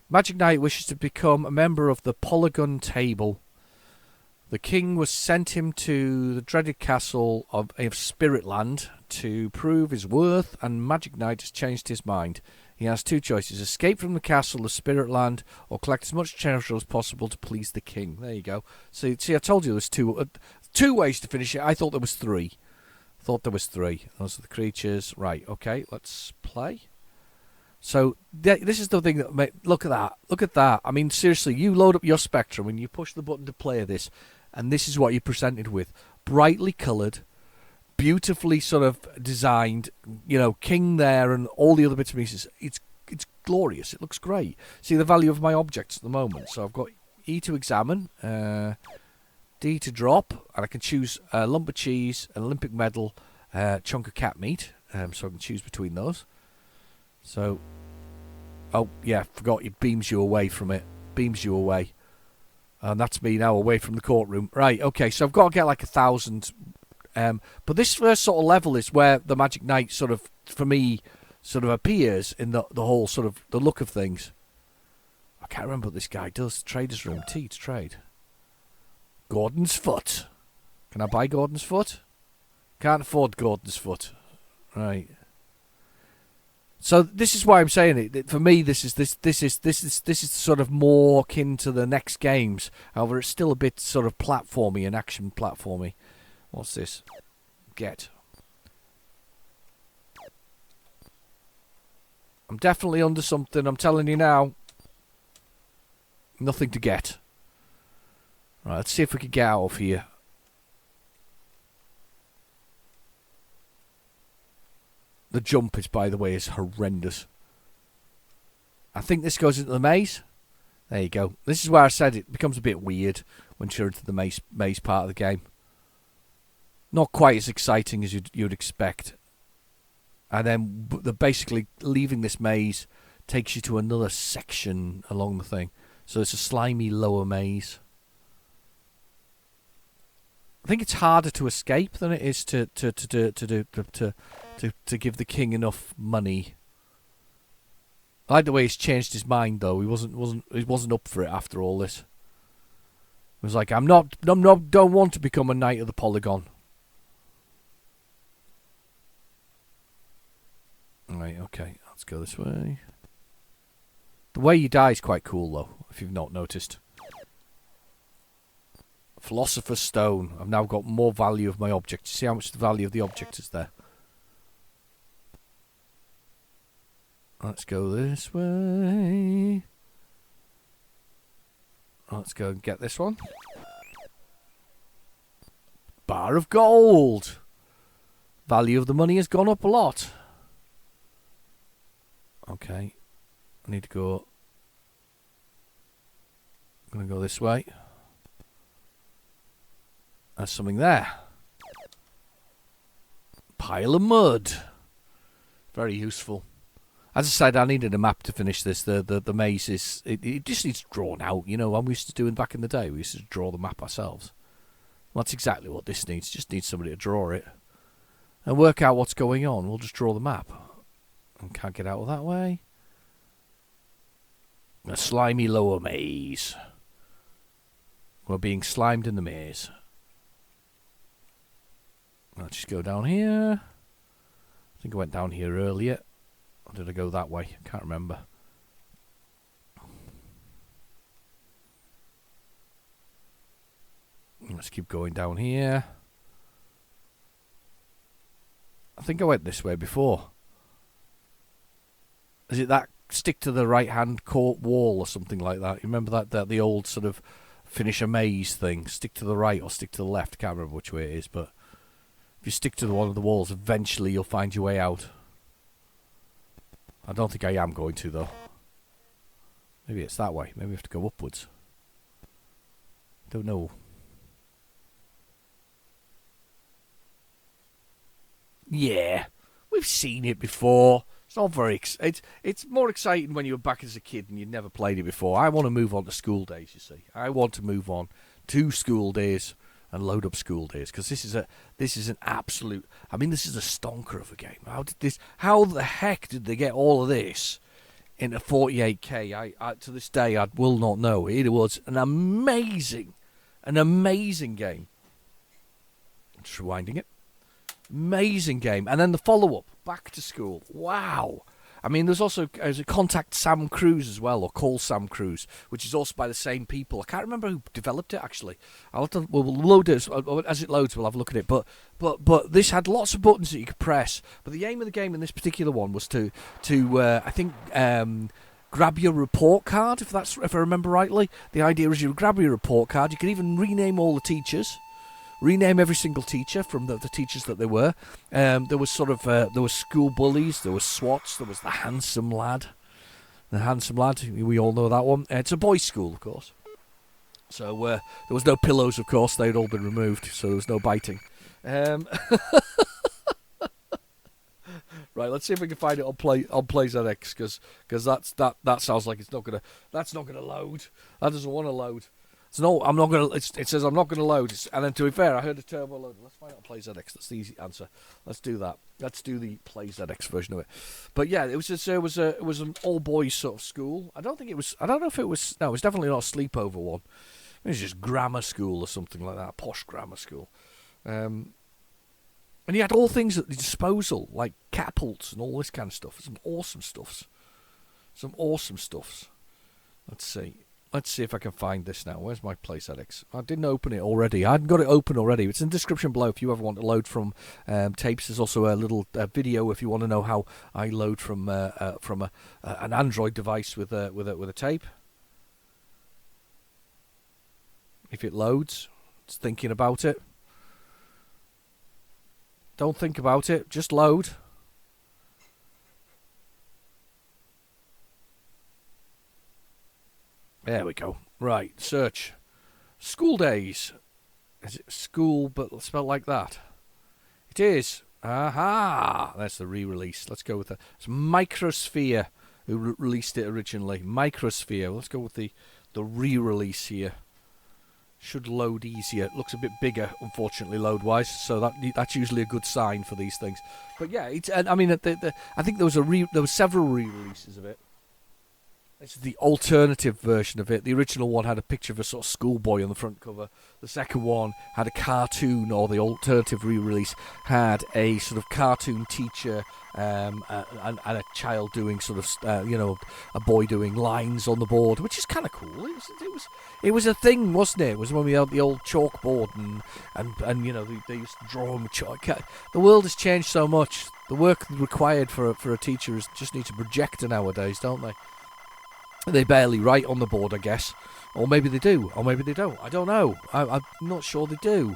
Magic Knight wishes to become a member of the Polygon Table. The king was sent him to the dreaded castle of Spiritland to prove his worth, and Magic Knight has changed his mind. He has two choices: escape from the castle of Spiritland, or collect as much treasure as possible to please the king. There you go. See, I told you there was two ways to finish it. I thought there was three. Those are the creatures. Right, okay, let's play. So, this is the thing that... Look at that. I mean, seriously, you load up your Spectrum and you push the button to play this, and this is what you're presented with. Brightly coloured, beautifully sort of designed, king there and all the other bits and pieces. It's glorious. It looks great. See the value of my objects at the moment. So I've got E to examine, D to drop, and I can choose a lump of cheese, an Olympic medal, chunk of cat meat, so I can choose between those. So, oh yeah, forgot it beams you away from it. Beams you away. And that's me now away from the courtroom. Right, okay, so I've got to get like 1,000. But this first sort of level is where the Magic Knight sort of, for me, sort of appears in the whole sort of, the look of things. I can't remember what this guy does. Trader's room, T to trade. Gordon's foot. Can I buy Gordon's foot? Can't afford Gordon's foot. Right. So this is why I'm saying it. For me, this is sort of more akin to the next games. However, it's still a bit sort of platformy and action platformy. What's this? Get. I'm definitely under something. I'm telling you now. Nothing to get. Right, let's see if we can get out of here. The jump is, by the way, is horrendous. I think this goes into the maze. There you go. This is where I said it becomes a bit weird when you're into the maze part of the game. Not quite as exciting as you'd expect. And then basically leaving this maze takes you to another section along the thing. So it's a slimy lower maze. I think it's harder to escape than it is to give the king enough money. I like the way he's changed his mind though. He wasn't up for it after all this. He was like, don't want to become a knight of the Polygon. Right, okay, let's go this way. The way you die is quite cool though, if you've not noticed. Philosopher's Stone. I've now got more value of my object. See how much the value of the object is there. Let's go this way. Let's go and get this one. Bar of gold. Value of the money has gone up a lot. Okay. I need to go. I'm going to go this way. There's something there. Pile of mud. Very useful. As I said, I needed a map to finish this. The maze is... It just needs drawn out. You know, we used to do it back in the day. We used to draw the map ourselves. Well, that's exactly what this needs. Just needs somebody to draw it. And work out what's going on. We'll just draw the map. And can't get out of that way. A slimy lower maze. We're being slimed in the maze. I'll just go down here. I think I went down here earlier. Or did I go that way? I can't remember. Let's keep going down here. I think I went this way before. Is it that stick to the right-hand court wall or something like that? You remember that the old sort of finish a maze thing? Stick to the right or stick to the left? Can't remember which way it is, but if you stick to one of the walls, eventually you'll find your way out. I don't think I am going to, though. Maybe it's that way. Maybe we have to go upwards. Don't know. Yeah, we've seen it before. It's not very. It's more exciting when you were back as a kid and you'd never played it before. I want to move on to Skool Daze. You see, I want to move on to Skool Daze and load up Skool Daze because this is an absolute. I mean, this is a stonker of a game. How the heck did they get all of this into 48K? I to this day I will not know. It was an amazing game. Just rewinding it. Amazing game. And then the follow-up, Back to School. Wow. I mean, there's a Contact Sam Cruz as well, or Call Sam Cruz, which is also by the same people. I can't remember who developed it, actually. We'll load it. As it loads, we'll have a look at it. But this had lots of buttons that you could press. But the aim of the game in this particular one was to I think, grab your report card, if I remember rightly. The idea is you grab your report card. You can even rename all the teachers. Rename every single teacher from the teachers that they were. There was there was school bullies, there was SWATs, there was the handsome lad. The handsome lad, we all know that one. It's a boys' school, of course. So there was no pillows, of course. They'd all been removed, so there was no biting. Right, let's see if we can find it on PlayZX, because that sounds like that's not gonna load. That doesn't want to load. So no, I'm not gonna. It says I'm not gonna load. And then to be fair, I heard a turbo load. Let's find out PlayZX. That's the easy answer. Let's do that. Let's do the PlayZX version of it. But yeah, it was an all boys sort of school. I don't know if it was. No, it was definitely not a sleepover one. It was just grammar school or something like that. Posh grammar school. And he had all things at the disposal, like catapults and all this kind of stuff. Some awesome stuffs. Let's see. Let's see if I can find this now. Where's my PlayZX? I didn't open it already. I hadn't got it open already. It's in the description below if you ever want to load from tapes. There's also a little video if you want to know how I load from an Android device with a tape. If it loads, it's thinking about it. Don't think about it. Just load. There we go. Right, search. Skool Daze. Is it school but spelled like that? It is. Aha! That's the re-release. Let's go with that. It's Microsphere who released it originally. Microsphere. Let's go with the re-release here. Should load easier. It looks a bit bigger, unfortunately, load-wise. So that's usually a good sign for these things. But yeah, I mean, I think there was several re-releases of it. This is the alternative version of it. The original one had a picture of a sort of schoolboy on the front cover. The second one had a cartoon, or the alternative re-release had a sort of cartoon teacher and a child doing sort of, a boy doing lines on the board, which is kind of cool. It was a thing, wasn't it? It was when we had the old chalkboard and they used to draw on chalk. The world has changed so much. The work required for a teacher is just need to projector nowadays, don't they? They barely write on the board, I guess. Or maybe they do, or maybe they don't. I don't know. I'm not sure they do.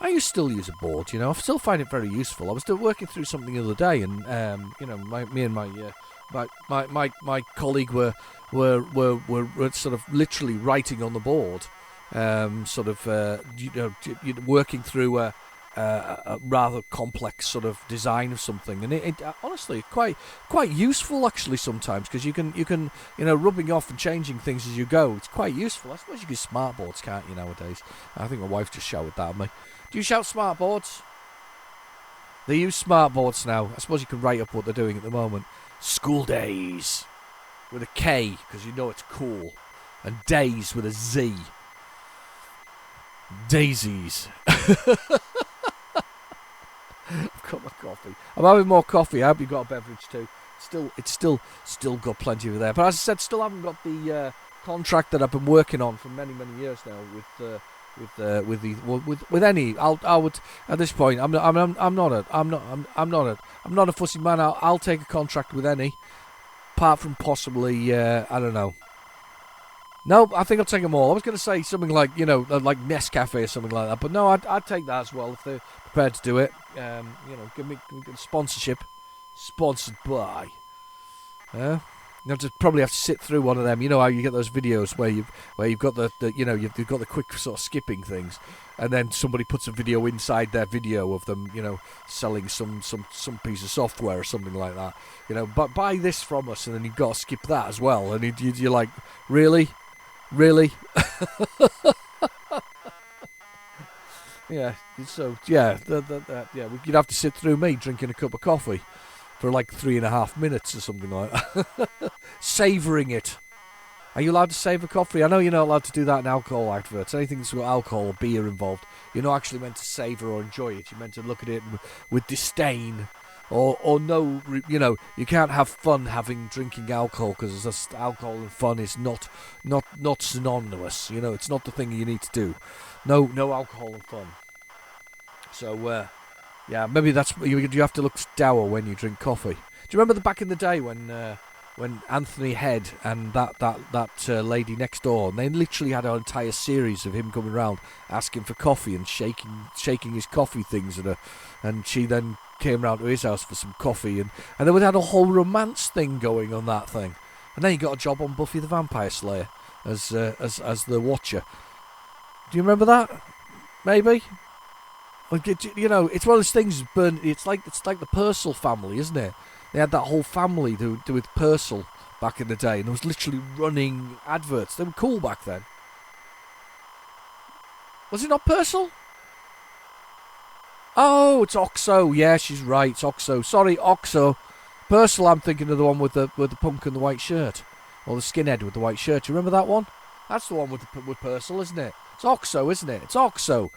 I still use a board, I still find it very useful. I was still working through something the other day, and me and my colleague were sort of literally writing on the board, working through a rather complex sort of design of something, and it honestly quite useful actually sometimes, because you can rubbing off and changing things as you go. It's quite useful. I suppose you can smart boards, can't you, nowadays? I think my wife just shouted that at me. Do you shout smart boards? They use smart boards now. I suppose you can write up what they're doing at the moment. Skool Daze with a K, because it's cool, and Daze with a Z. Daisies. I've got my coffee. I'm having more coffee. I hope you've got a beverage too. It's still got plenty of there. But as I said, still haven't got the contract that I've been working on for many years now with with any. I would at this point. I'm not a fussy man. I'll take a contract with any, apart from possibly I don't know. No, I think I'll take them all. I was going to say something like like Nescafe or something like that, but no, I'd take that as well if they're prepared to do it. Give me sponsorship, sponsored by. Probably have to sit through one of them. You know how you get those videos where you've got you've got the quick sort of skipping things, and then somebody puts a video inside their video of them, selling some piece of software or something like that. But buy this from us, and then you've got to skip that as well. And you're like, really? Yeah. So yeah, you'd have to sit through me drinking a cup of coffee for like 3.5 minutes or something like that. Savouring it. Are you allowed to savour coffee? I know you're not allowed to do that in alcohol adverts. Anything that's got alcohol or beer involved, you're not actually meant to savour or enjoy it. You're meant to look at it with disdain. Or no, you can't have fun drinking alcohol, because alcohol and fun is not synonymous. It's not the thing you need to do. No alcohol and fun. So, yeah, maybe that's you have to look dour when you drink coffee. Do you remember back in the day when Anthony Head and that lady next door, and they literally had an entire series of him coming around asking for coffee and shaking his coffee things, and she then came round to his house for some coffee, and they would have a whole romance thing going on that thing. And then he got a job on Buffy the Vampire Slayer as the Watcher. Do you remember that? Maybe. It's one of those things. It's like the Purcell family, isn't it? They had that whole family to do with Purcell back in the day, and there was literally running adverts. They were cool back then. Was it not Purcell? Oh, it's Oxo. Yeah, she's right. It's Oxo. Sorry, Oxo. Purcell, I'm thinking of the one with the punk and the white shirt, or the skinhead with the white shirt. Do you remember that one? That's the one with Purcell, isn't it? It's Oxo, isn't it? It's Oxo.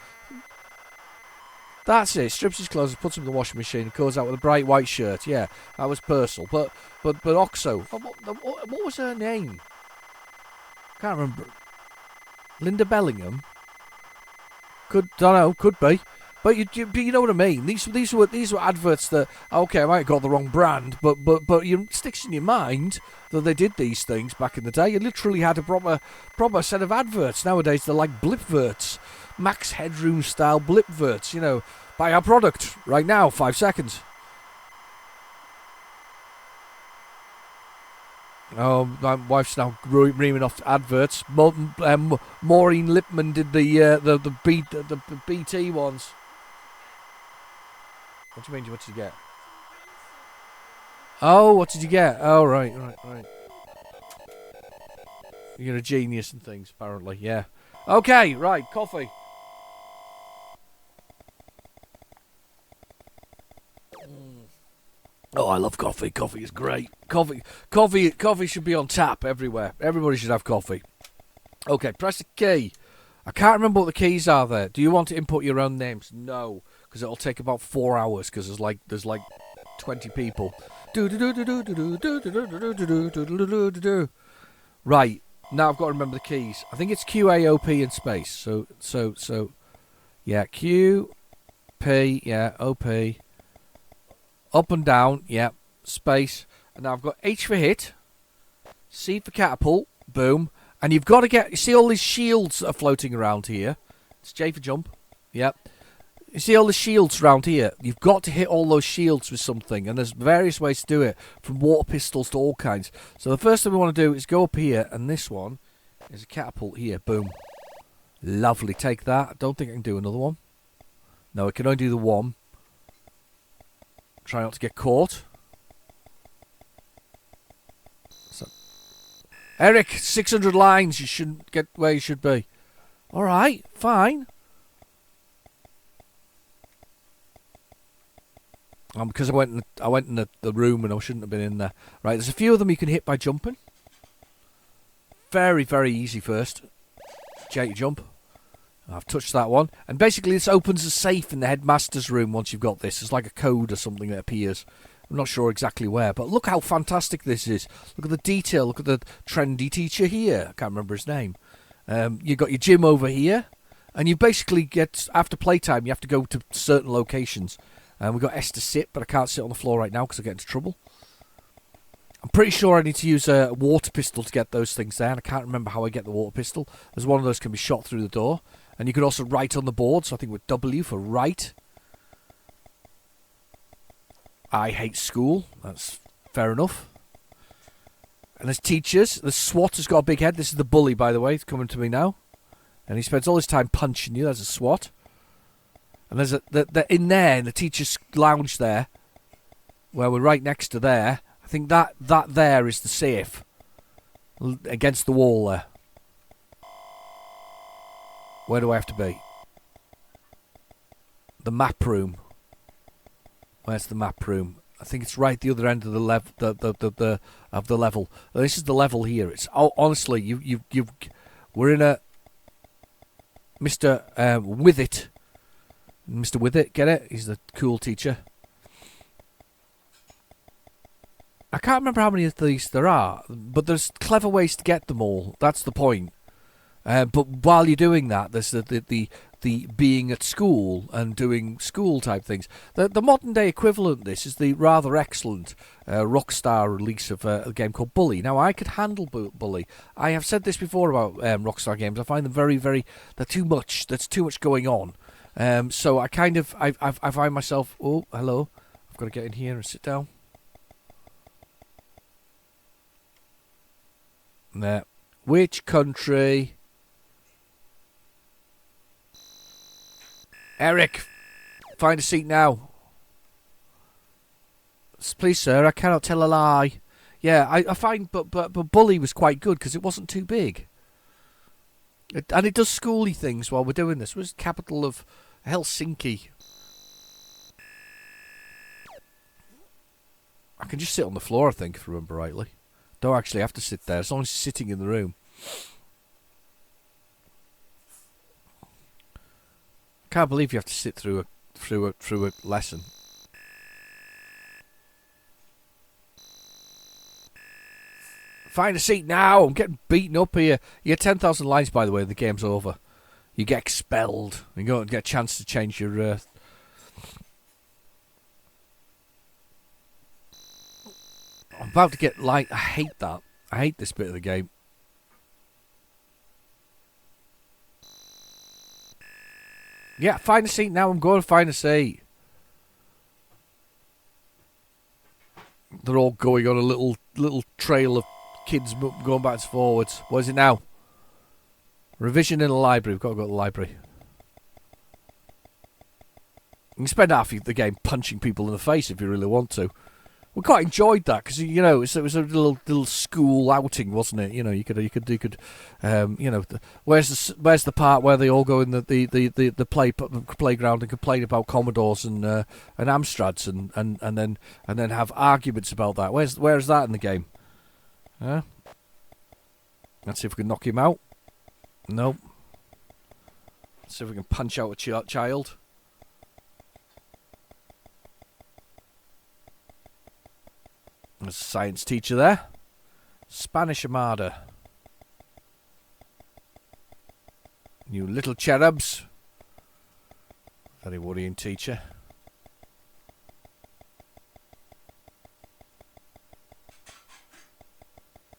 That's it. Strips his clothes, puts them in the washing machine, and goes out with a bright white shirt. Yeah, that was Purcell. But Oxo. What was her name? Can't remember. Linda Bellingham. Don't know. Could be. But you know what I mean. These were adverts that, okay, I might have got the wrong brand, but it sticks in your mind that they did these things back in the day. You literally had a proper set of adverts. Nowadays they're like blipverts, max headroom style blipverts. Buy our product right now, 5 seconds. Oh, my wife's now reaming off adverts. Maureen Lipman did the BT ones. What do you mean? What did you get? Oh, what did you get? Oh, right. You're a genius and things, apparently. Yeah. Okay, right. Coffee. Oh, I love coffee. Coffee is great. Coffee should be on tap everywhere. Everybody should have coffee. Okay, press the key. I can't remember what the keys are there. Do you want to input your own names? No, because it'll take about 4 hours, because there's like 20 people. Right, now I've got to remember the keys. I think it's Q, A, O, P in space. So yeah, Q, P, yeah, O, P. Up and down, yeah, space. And now I've got H for hit, C for catapult, boom. And you've got to you see all these shields that are floating around here. It's J for jump, yep. You see all the shields around here. You've got to hit all those shields with something. And there's various ways to do it, from water pistols to all kinds. So the first thing we want to do is go up here, and this one is a catapult here, boom. Lovely, take that. I don't think I can do another one. No, I can only do the one. Try not to get caught. So, Eric, 600 lines. You shouldn't get where you should be. All right, fine. Because I went in the room and I shouldn't have been in there. Right, there's a few of them you can hit by jumping. Very, very easy first. J jump. I've touched that one. And basically this opens a safe in the headmaster's room once you've got this. It's like a code or something that appears. I'm not sure exactly where, but look how fantastic this is. Look at the detail. Look at the trendy teacher here. I can't remember his name. You've got your gym over here. And you basically get, after playtime, you have to go to certain locations. And we've got S to sit, but I can't sit on the floor right now because I get into trouble. I'm pretty sure I need to use a water pistol to get those things there, and I can't remember how I get the water pistol. There's one of those can be shot through the door. And you can also write on the board, so I think with W for write. I hate school. That's fair enough. And there's teachers. The SWAT has got a big head. This is the bully, by the way. He's coming to me now. And he spends all his time punching you. There's a SWAT. And there's in there, in the teacher's lounge there, where we're right next to there. I think that there is the safe. Against the wall there. Where do I have to be? The map room. Where's the map room? I think it's right at the other end of the level. Of the level. This is the level here. It's honestly, we're in a Mr. Withit. Mr. Withit, get it? He's the cool teacher. I can't remember how many of these there are, but there's clever ways to get them all. That's the point. But while you're doing that, there's the being at school and doing school type things. The modern day equivalent of this is the rather excellent Rockstar release of a game called Bully. Now, I could handle Bully. I have said this before about Rockstar games. I find them very, very... They're too much. There's too much going on. So I kind of... I find myself... Oh, hello. I've got to get in here and sit down. There. Which country... Eric, find a seat now. Please, sir, I cannot tell a lie. Yeah, I find, but Bully was quite good because it wasn't too big. And it does schooly things while we're doing this. It was capital of Helsinki. I can just sit on the floor, I think, if I remember rightly. Don't actually have to sit there, as long as you're sitting in the room. Can't believe you have to sit through a lesson. Find a seat now. I'm getting beaten up here. You get 10,000 lines, by the way, and the game's over. You get expelled. You don't get a chance to change your... I'm about to get light. I hate that. I hate this bit of the game. Yeah, find a seat now. I'm going to find a seat. They're all going on a little trail of kids going backwards and forwards. What is it now? Revision in the library. We've got to go to the library. You can spend half the game punching people in the face if you really want to. We quite enjoyed that because it was a little school outing, wasn't it? You could where's the part where they all go in the playground and complain about Commodores and Amstrads and then have arguments about that. Where's that in the game? Huh? Let's see if we can knock him out. Nope. Let's see if we can punch out a child. There's a science teacher there. Spanish Armada. You little cherubs. Very worrying teacher.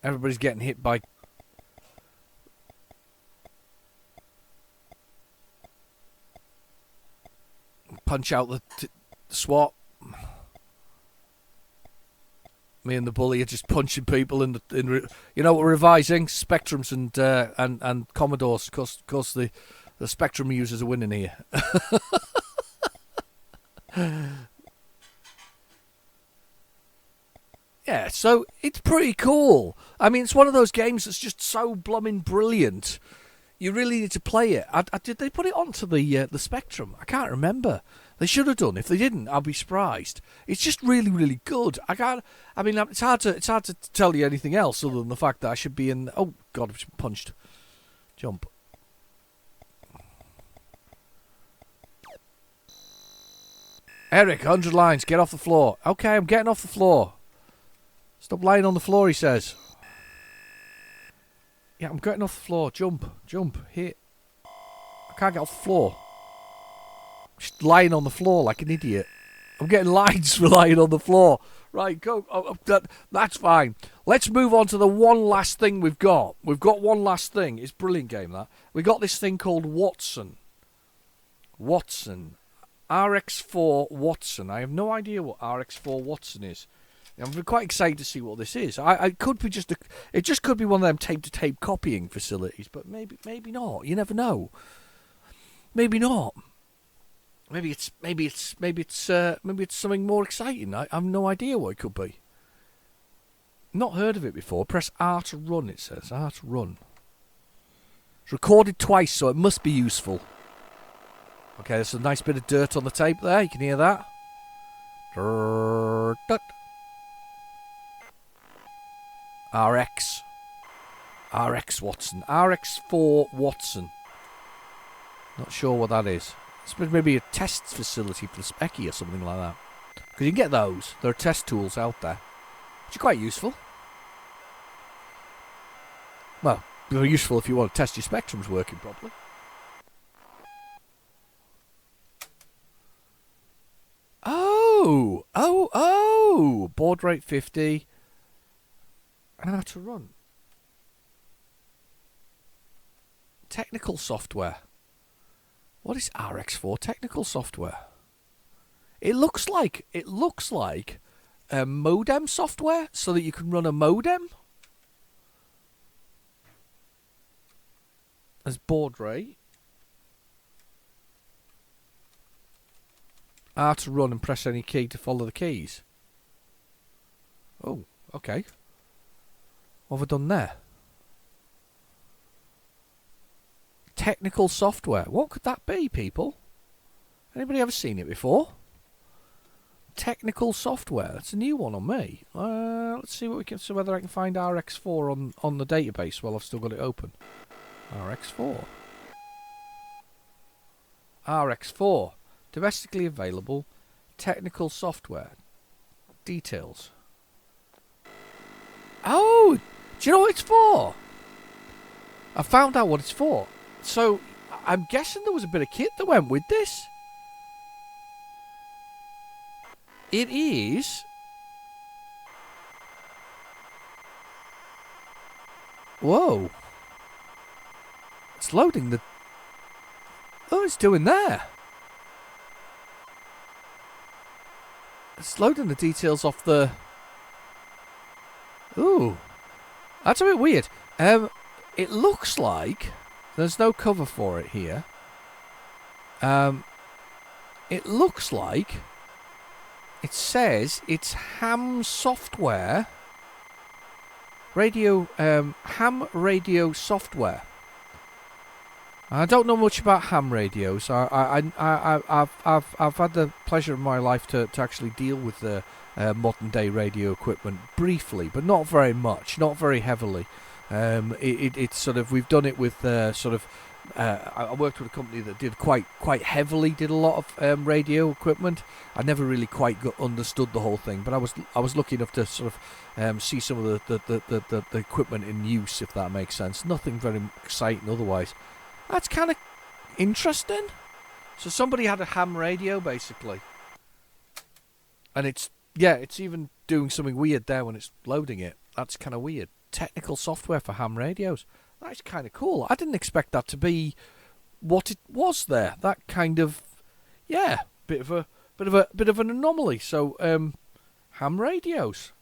Everybody's getting hit by... Punch out the SWAT. Me and the bully are just punching people in we're revising Spectrums and Commodores. Of course the Spectrum users are winning here. Yeah, so it's pretty cool. I mean, it's one of those games that's just so blooming brilliant. You really need to play it. Did they put it onto the Spectrum? I can't remember. They should have done. If they didn't, I'll be surprised. It's just really, really good. It's hard to tell you anything else other than the fact that I should be in. Oh God, I've been punched. Jump. Eric, 100 lines. Get off the floor. Okay, I'm getting off the floor. Stop lying on the floor, he says. Yeah, I'm getting off the floor. Jump. Hit. I can't get off the floor. Just lying on the floor like an idiot. I'm getting lines for lying on the floor. Right, go. That's fine. Let's move on to the one last thing we've got. We've got one last thing. It's a brilliant game, that. We got this thing called Watson. RX4 Watson. I have no idea what RX4 Watson is. I'm quite excited to see what this is. It could be it just could be one of them tape-to-tape copying facilities, but maybe not. You never know. Maybe not. Maybe it's something more exciting. I have no idea what it could be. Not heard of it before. Press R to run, it says. R to run. It's recorded twice, so it must be useful. Okay, there's a nice bit of dirt on the tape there. You can hear that. RX Watson. RX4 Watson. Not sure what that is. It's maybe a test facility for the Specky or something like that. Because you can get those. There are test tools out there. Which are quite useful. Well, they're useful if you want to test your spectrums working properly. Oh! Baud rate 50. And how to run. Technical software. What is RX4 technical software? It looks like modem software so that you can run a modem. As baud rate. R to run and press any key to follow the keys. Oh, okay. What have I done there? Technical software. What could that be, people? Anybody ever seen it before? Technical software. That's a new one on me. Let's see whether I can find RX4 on the database while I've still got it open. RX4. RX4. Domestically available. Technical software. Details. Oh! Do you know what it's for? I found out what it's for. So, I'm guessing there was a bit of kit that went with this. It is... Whoa. It's loading the... Oh, it's doing there. It's loading the details off the... Ooh. That's a bit weird. It looks like... There's no cover for it here. It looks like... It says it's ham software... ham radio software. I don't know much about ham radios. I've had the pleasure of my life to actually deal with the modern day radio equipment briefly, but not very much, not very heavily. It's sort of, we've done it with I worked with a company that did quite heavily, did a lot of radio equipment. I never really quite understood the whole thing, but I was lucky enough to sort of see some of the equipment in use, if that makes sense. Nothing very exciting otherwise. That's kind of interesting. So somebody had a ham radio, basically. And it's even doing something weird there when it's loading it. That's kind of weird. Technical software for ham radios. That's kind of cool. I didn't expect that to be what it was there. That kind of, bit of an anomaly. So, ham radios.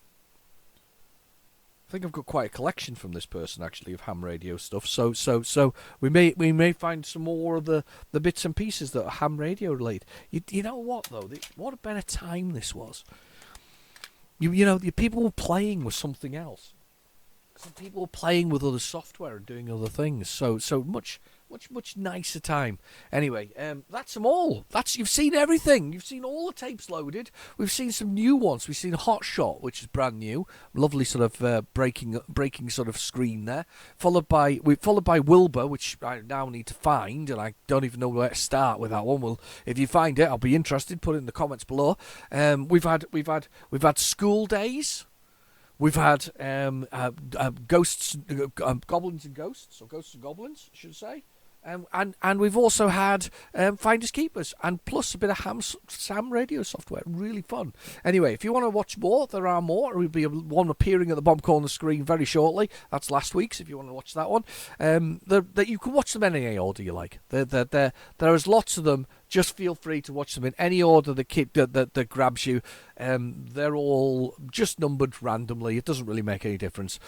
I think I've got quite a collection from this person actually of ham radio stuff. So we may find some more of the bits and pieces that are ham radio related. You know what though? What a better time this was. You know, the people were playing with something else. Some people were playing with other software and doing other things. So much nicer time. Anyway, that's them all. You've seen everything. You've seen all the tapes loaded. We've seen some new ones. We've seen Hot Shot, which is brand new. Lovely sort of breaking sort of screen there. Followed by Wilbur, which I now need to find, and I don't even know where to start with that one. Well, if you find it, I'll be interested. Put it in the comments below. We've had Skool Daze. We've had Ghosts, Goblins and Ghosts, or Ghosts and Goblins, I should say. And we've also had Finders Keepers, and plus a bit of Sam radio software. Really fun. Anyway, if you want to watch more, there are more. There will be one appearing at the bottom corner screen very shortly. That's last week's, if you want to watch that one. You can watch them in any order you like. There is lots of them. Just feel free to watch them in any order that grabs you. They're all just numbered randomly. It doesn't really make any difference.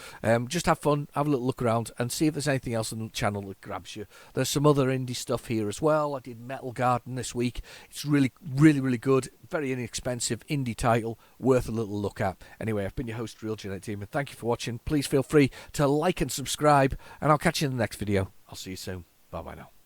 Just have fun, have a little look around, and see if there's anything else on the channel that grabs you. There's some other indie stuff here as well. I did Metal Garden this week. It's really, really, really good. Very inexpensive indie title, worth a little look at. Anyway, I've been your host, RealGenericDemon. Thank you for watching. Please feel free to like and subscribe, and I'll catch you in the next video. I'll see you soon. Bye-bye now.